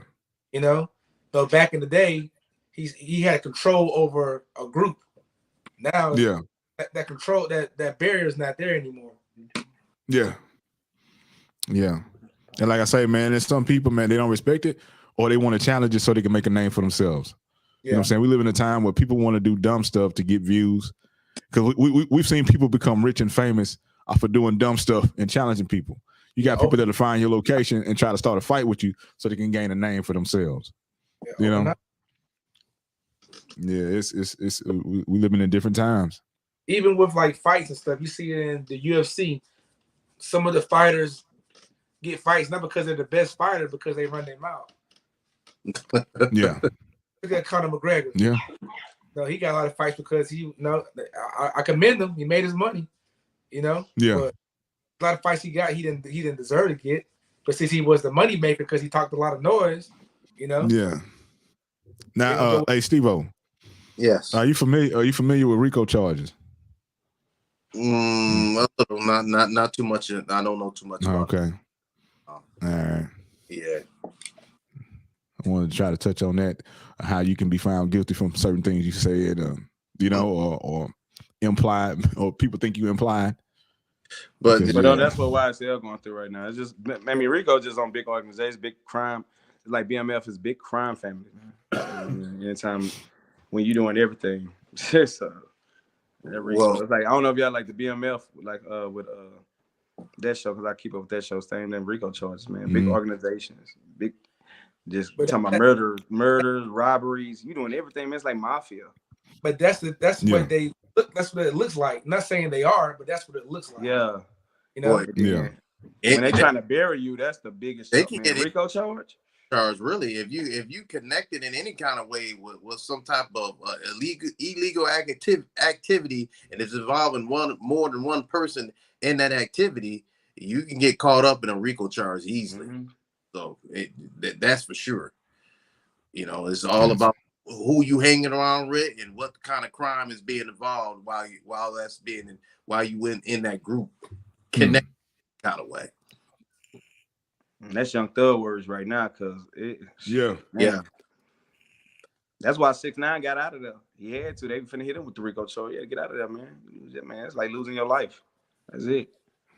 You know, so back in the day, he had control over a group. Now, that control, that barrier is not there anymore. Yeah. Yeah. And like I say, man, there's some people, man, they don't respect it, or they want to challenge it so they can make a name for themselves. You know what I'm saying? We live in a time where people want to do dumb stuff to get views. Because we've seen people become rich and famous off of doing dumb stuff and challenging people. You got people that'll find your location and try to start a fight with you so they can gain a name for themselves. You know? Yeah, we living in different times. Even with like fights and stuff, you see it in the UFC. Some of the fighters get fights not because they're the best fighter, because they run their mouth. Yeah. Look at Conor McGregor. Yeah. No, he got a lot of fights because I commend him. He made his money, you know. Yeah. But a lot of fights he got, he didn't deserve to get. But since he was the money maker because he talked a lot of noise, you know. Yeah. Now, hey, Steve-O. Yes. Are you familiar with RICO charges? A little, not too much. I don't know too much about it. All right. Yeah. I wanted to try to touch on that, how you can be found guilty from certain things you said, you know, or implied, or people think you implied. But that's what YSL going through right now. It's just, I mean, RICO just on big organizations, big crime. It's like BMF is big crime family. Anytime when you're doing everything, so it's like, I don't know if y'all like the BMF, like with that show, because I keep up with that show, staying in RICO charges, man. Big organizations, big, just talking about murders, robberies. You doing everything, man. It's like mafia. But that's what they look. That's what it looks like. Not saying they are, but that's what it looks like. Yeah, you know. Yeah. When they trying to bury you, that's the biggest. They stuff, can man. get RICO charge. Really, if you connected in any kind of way with some type of illegal activity, and it's involving more than one person in that activity, you can get caught up in a RICO charge easily. Mm-hmm. So that's for sure. You know, it's all about who you hanging around with and what kind of crime is being involved while you in that group connect kind of way. And that's Young Thug words right now, cause yeah. That's why 6ix9ine got out of there. He had to. They finna hit him with the RICO charge. Yeah, get out of there, man. Man, it's like losing your life. That's it.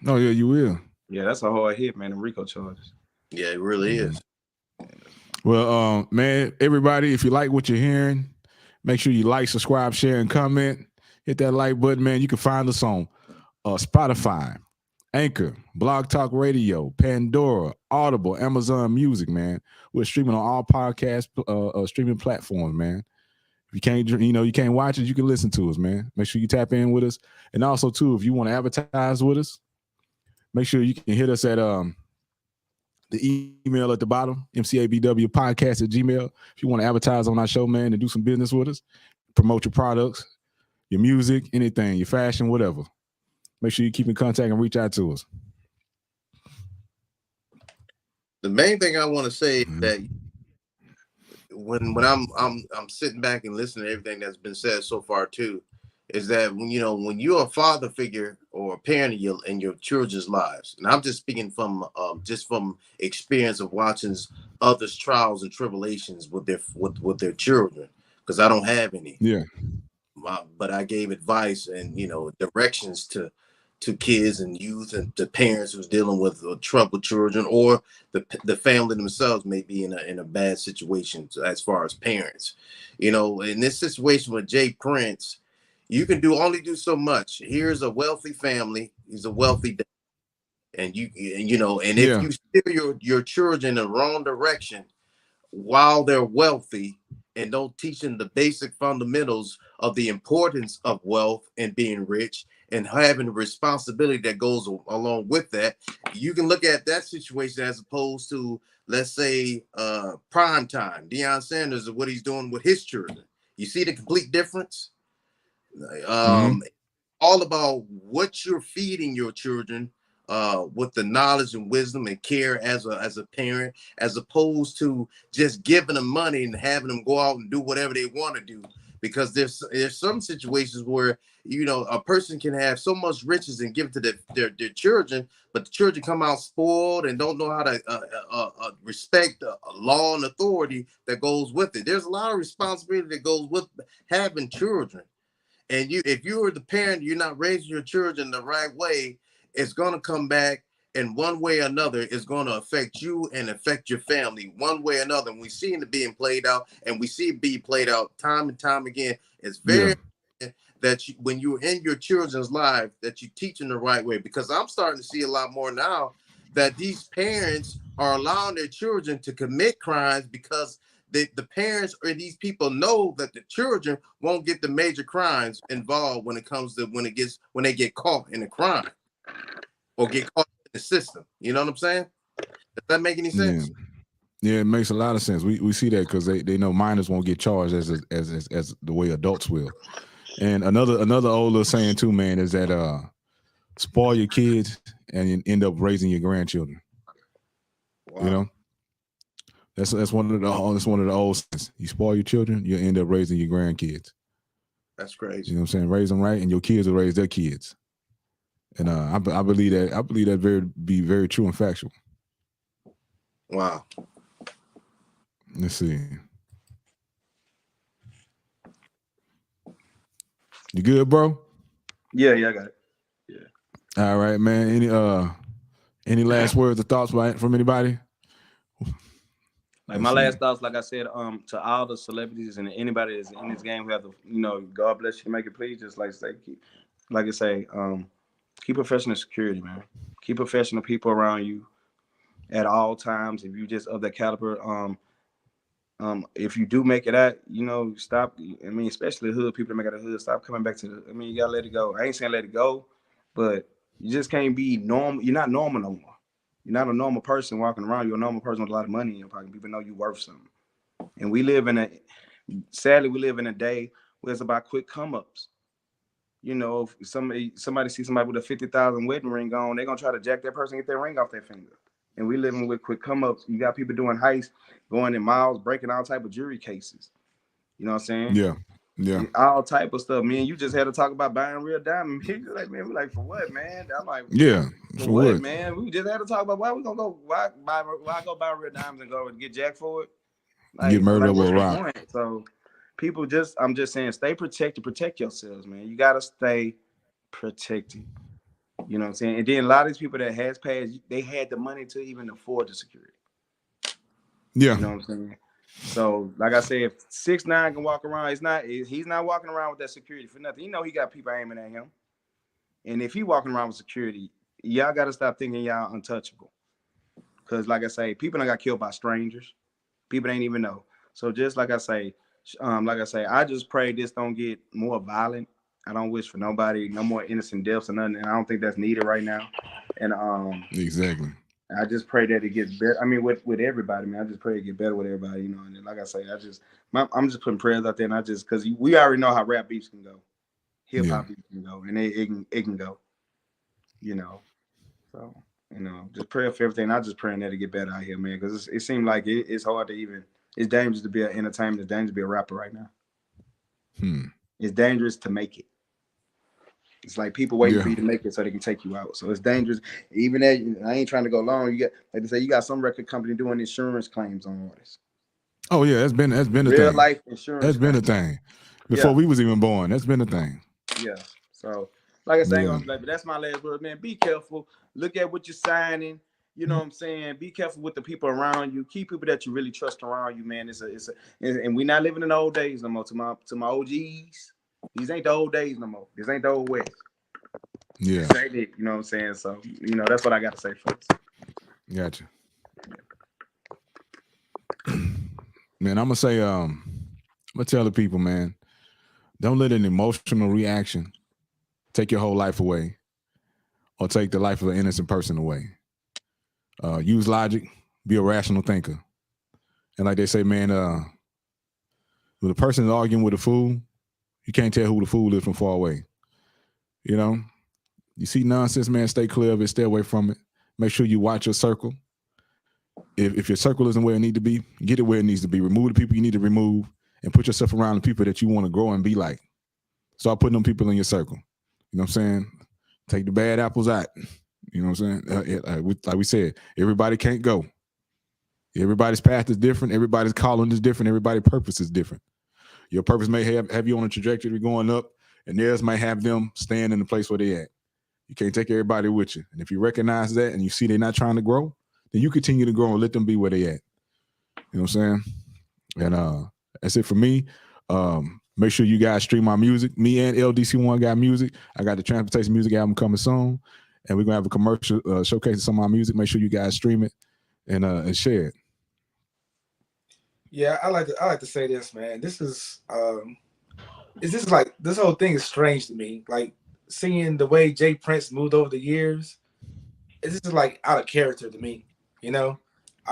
Oh yeah, you will. Yeah, that's a hard hit, man. The RICO charges. Yeah, it really is. Well, man, everybody, if you like what you're hearing, make sure you like, subscribe, share, and comment. Hit that like button, man. You can find us on Spotify, Anchor, BlogTalkRadio, Pandora, Audible, Amazon Music, man. We're streaming on all podcast streaming platforms, man. If you can't watch it, you can listen to us, man. Make sure you tap in with us. And also, too, if you want to advertise with us, make sure you can hit us at the email at the bottom, mcabwpodcast@gmail. If you want to advertise on our show, man, and do some business with us, promote your products, your music, anything, your fashion, whatever. Make sure you keep in contact and reach out to us. The main thing I want to say is that when I'm sitting back and listening to everything that's been said so far too, is that when you're a father figure or a parent in your children's lives, and I'm just speaking from experience of watching others' trials and tribulations with their children, because I don't have any. Yeah. But I gave advice and directions to kids and youth and to parents who's dealing with troubled children, or the family themselves may be in a bad situation as far as parents. In this situation with Jay Prince, You can only do so much. Here's a wealthy family. He's a wealthy dad. And and if you steer your children in the wrong direction while they're wealthy and don't teach them the basic fundamentals of the importance of wealth and being rich and having the responsibility that goes along with that, you can look at that situation as opposed to, let's say, prime time. Deion Sanders and what he's doing with his children. You see the complete difference? All about what you're feeding your children with the knowledge and wisdom and care as a parent, as opposed to just giving them money and having them go out and do whatever they want to do. Because there's some situations where a person can have so much riches and give it to their children, but the children come out spoiled and don't know how to respect law and authority that goes with it. There's a lot of responsibility that goes with having children. And if you're the parent, you're not raising your children the right way, it's going to come back, and one way or another is going to affect you and affect your family one way or another. And we see it being played out, and we see it be played out time and time again. It's very important that when you're in your children's life, that you teach them the right way, because I'm starting to see a lot more now that these parents are allowing their children to commit crimes because the parents or these people know that the children won't get the major crimes involved when they get caught in a crime or get caught in the system. You know what I'm saying? Does that make any sense? Yeah, it makes a lot of sense. We see that because they know minors won't get charged as the way adults will. And another older saying too, man, is that spoil your kids and you end up raising your grandchildren. Wow. You know? That's one of the old sayings. You spoil your children, you end up raising your grandkids. That's crazy. You know what I'm saying? Raise them right, and your kids will raise their kids. And I believe that. I believe that be very true and factual. Wow. Let's see. You good, bro? Yeah, I got it. Yeah. All right, man. Any last words or thoughts from anybody? Like my last thoughts, like I said, to all the celebrities and anybody that's in this game who have to, God bless you to make it, please. Just keep professional security, man. Keep professional people around you at all times. If you just of that caliber, if you do make it out, stop. I mean, especially the hood people that make it out of the hood, stop coming back to you gotta let it go. I ain't saying let it go, but you just can't be normal. You're not normal no more. You're not a normal person walking around. You're a normal person with a lot of money in your pocket. People know you're worth something. And sadly, we live in a day where it's about quick come-ups. If somebody sees somebody with a 50,000 wedding ring on, they're going to try to jack that person, get their ring off their finger. And we living with quick come-ups. You got people doing heists, going in miles, breaking all type of jury cases. You know what I'm saying? Yeah. All type of stuff. Me and you just had to talk about buying real diamonds. You're like, man, we're like, for what, man? I'm like, for what, man? We just had to talk about why we gonna go. Why go buy real diamonds and go and get jacked for it? Like, get murdered over a rock. So people I'm just saying, stay protected, protect yourselves, man. You gotta stay protected. You know what I'm saying? And then a lot of these people that has passed, they had the money to even afford the security. Yeah. You know what I'm saying? So, like I said, if 6ix9ine can walk around, he's not walking around with that security for nothing. He got people aiming at him. And if he walking around with security, y'all got to stop thinking y'all untouchable. Because, like I say, people done got killed by strangers. People ain't even know. So, just like I say, I just pray this don't get more violent. I don't wish for nobody, no more innocent deaths or nothing. And I don't think that's needed right now. And exactly. I just pray that it gets better. I mean, with everybody, man. I just pray it get better with everybody, And then, like I say, I'm just putting prayers out there, and because we already know how rap beefs can go, hip hop beefs can go, and it can go, So, just pray for everything. I just praying that it get better out here, man. Because it seems like it's hard to even. It's dangerous to be an entertainer. It's dangerous to be a rapper right now. It's dangerous to make it. It's like people waiting for you to make it so they can take you out. So it's dangerous. Even that, I ain't trying to go long. You got, like they say, you got some record company doing insurance claims on artists. Oh yeah, that's been a thing. Real life insurance. That's been a thing before we was even born. That's been a thing. Yeah. So like I say, but that's my last word, man. Be careful. Look at what you're signing. You know what I'm saying? Be careful with the people around you. Keep people that you really trust around you, man. And we're not living in the old days no more. To my OGs. These ain't the old days no more. This ain't the old West. Yeah. This ain't it, you know what I'm saying? So, that's what I got to say first. Gotcha. Man, I'm gonna say, I'm gonna tell the people, man, don't let an emotional reaction take your whole life away or take the life of an innocent person away. Use logic, be a rational thinker. And like they say, man, when a person is arguing with a fool, you can't tell who the fool is from far away. You see nonsense, man, stay clear of it, stay away from it. Make sure you watch your circle. If your circle isn't where it needs to be, get it where it needs to be. Remove the people you need to remove and put yourself around the people that you want to grow and be like. Start putting them people in your circle. You know what I'm saying? Take the bad apples out. You know what I'm saying? Like we said, everybody can't go. Everybody's path is different. Everybody's calling is different. Everybody's purpose is different. Your purpose may have you on a trajectory going up, and theirs might have them staying in the place where they're at. You can't take everybody with you. And if you recognize that and you see they're not trying to grow, then you continue to grow and let them be where they at. You know what I'm saying? And that's it for me. Make sure you guys stream my music. Me and LDC1 got music. I got the Transportation Music album coming soon. And we're going to have a commercial showcasing some of my music. Make sure you guys stream it and share it. Yeah, I like to say this, man. This is this whole thing is strange to me. Like seeing the way Jay Prince moved over the years, it's just like out of character to me. I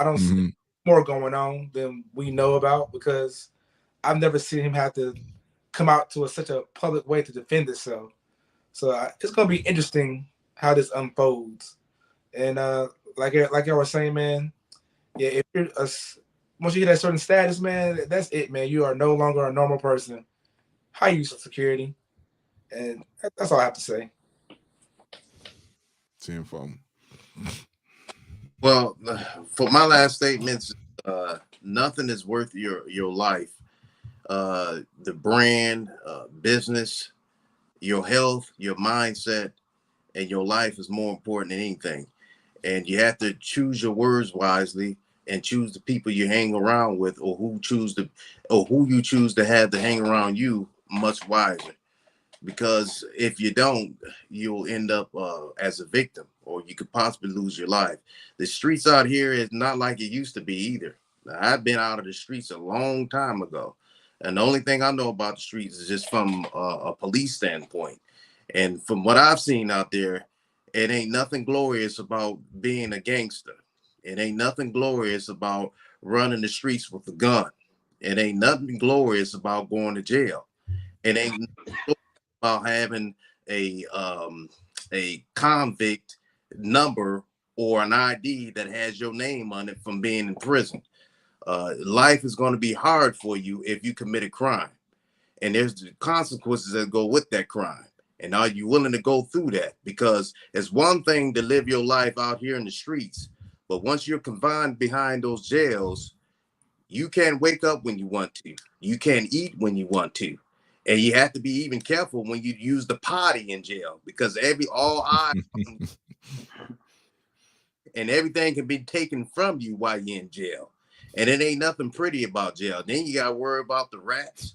don't see more going on than we know about because I've never seen him have to come out to such a public way to defend himself. So it's gonna be interesting how this unfolds. And like I was saying, man, yeah, if you're once you get that certain status, man, that's it, man. You are no longer a normal person. Hire you some security, and that's all I have to say. Well, for my last statements, nothing is worth your life. The brand, business, your health, your mindset, and your life is more important than anything. And you have to choose your words wisely and choose the people you hang around with, or who you choose to have to hang around you much wiser. Because if you don't, you'll end up as a victim, or you could possibly lose your life. The streets out here is not like it used to be either. Now, I've been out of the streets a long time ago, and the only thing I know about the streets is just from a police standpoint. And from what I've seen out there, it ain't nothing glorious about being a gangster. It ain't nothing glorious about running the streets with a gun. It ain't nothing glorious about going to jail. It ain't nothing about having a convict number or an ID that has your name on it from being in prison. Life is going to be hard for you if you commit a crime, and there's the consequences that go with that crime. And are you willing to go through that? Because it's one thing to live your life out here in the streets, but once you're confined behind those jails, you can't wake up when you want to. You can't eat when you want to. And you have to be even careful when you use the potty in jail, because all eyes and everything can be taken from you while you're in jail. And it ain't nothing pretty about jail. Then you got to worry about the rats.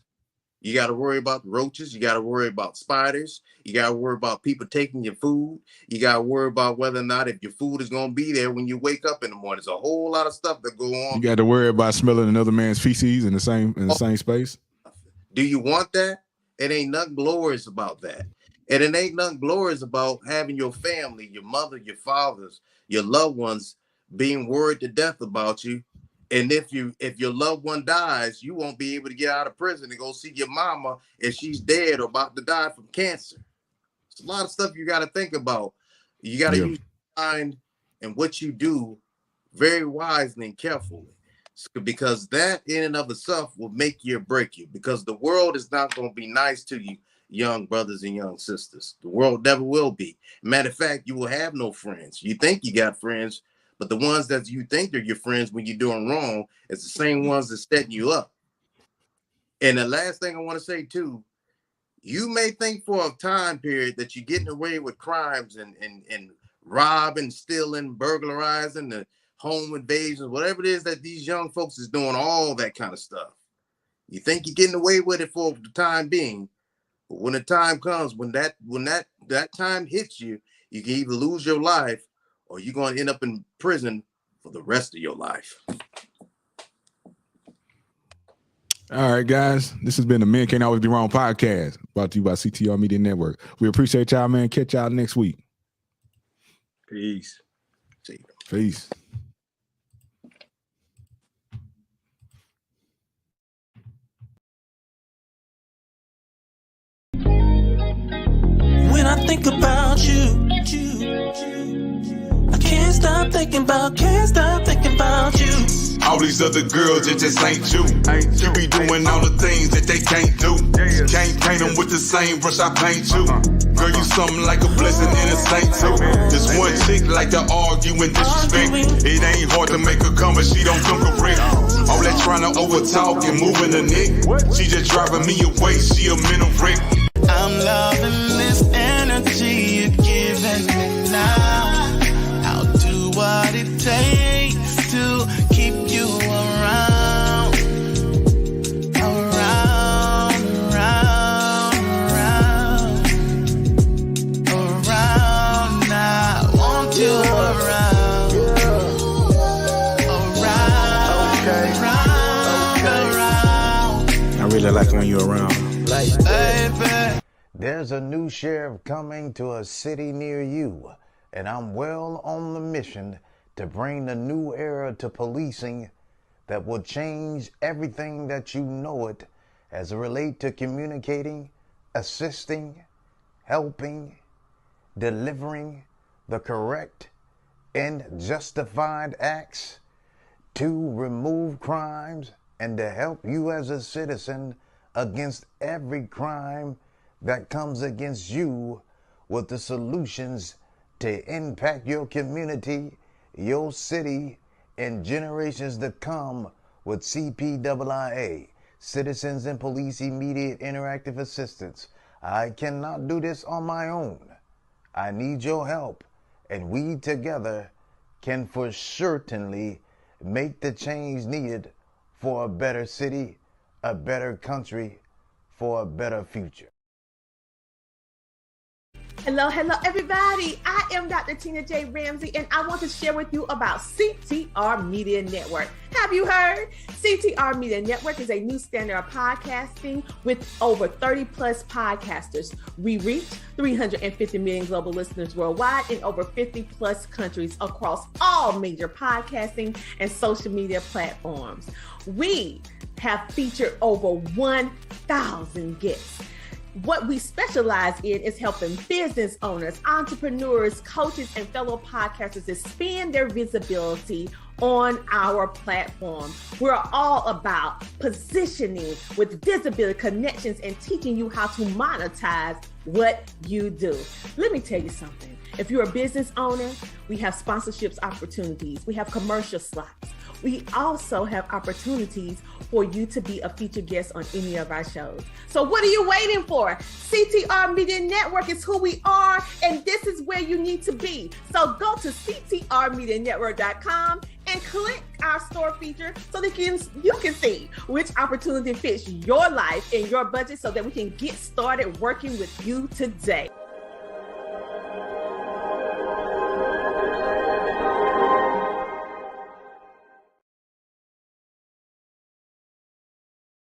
You got to worry about the roaches. You got to worry about spiders. You got to worry about people taking your food. You got to worry about whether or not if your food is going to be there when you wake up in the morning. There's a whole lot of stuff that go on. You got to worry about smelling another man's feces in the same space. Do you want that? It ain't nothing glorious about that. And it ain't nothing glorious about having your family, your mother, your fathers, your loved ones being worried to death about you. And if your loved one dies, you won't be able to get out of prison and go see your mama if she's dead or about to die from cancer. It's a lot of stuff you got to think about. You got to use your mind and what you do very wisely and carefully, because that in and of itself will make you or break you, because the world is not going to be nice to you, young brothers and young sisters. The world never will be. Matter of fact, you will have no friends. You think you got friends, but the ones that you think are your friends when you're doing wrong is the same ones that setting you up. And the last thing I want to say too, you may think for a time period that you're getting away with crimes and robbing, stealing, burglarizing, the home invasions, whatever it is that these young folks is doing, all that kind of stuff. You think you're getting away with it for the time being, when the time comes, when that time hits you, you can either lose your life or you're going to end up in prison for the rest of your life. All right, guys. This has been the Men Can't Always Be Wrong podcast, brought to you by CTR Media Network. We appreciate y'all, man. Catch y'all next week. Peace. See you. Peace. When I think about you, I can't stop thinking about you. All these other girls, it just ain't you. You be doing all the things that they can't do. Can't paint them with the same brush I paint you. Girl, you something like a blessing and a saint too. This one chick like to argue and disrespect. It ain't hard to make her come, but she don't come correct. All that trying to overtalk and moving the neck. She just driving me away, she a mental wreck. I'm loving this energy you're giving me now. I'll do what it takes to keep you around. I want you around. I really like when you're around. Baby. There's a new sheriff coming to a city near you, and I'm well on the mission to bring the new era to policing that will change everything that you know it as it relates to communicating, assisting, helping, delivering the correct and justified acts to remove crimes and to help you as a citizen against every crime that comes against you with the solutions to impact your community, your city, and generations to come with CPIIA, Citizens and Police Immediate Interactive Assistance. I cannot do this on my own. I need your help, and we together can for certainly make the change needed for a better city, a better country, for a better future. Hello, everybody. I am Dr. Tina J. Ramsey, and I want to share with you about CTR Media Network. Have you heard? CTR Media Network is a new standard of podcasting with over 30 plus podcasters. We reach 350 million global listeners worldwide in over 50 plus countries across all major podcasting and social media platforms. We have featured over 1,000 guests. What we specialize in is helping business owners, entrepreneurs, coaches, and fellow podcasters expand their visibility on our platform. We're all about positioning with visibility, connections, and teaching you how to monetize what you do. Let me tell you something. If you're a business owner, we have sponsorships opportunities. We have commercial slots. We also have opportunities for you to be a featured guest on any of our shows. So what are you waiting for? CTR Media Network is who we are, and this is where you need to be. So go to ctrmedianetwork.com and click our store feature so that you can see which opportunity fits your life and your budget so that we can get started working with you today.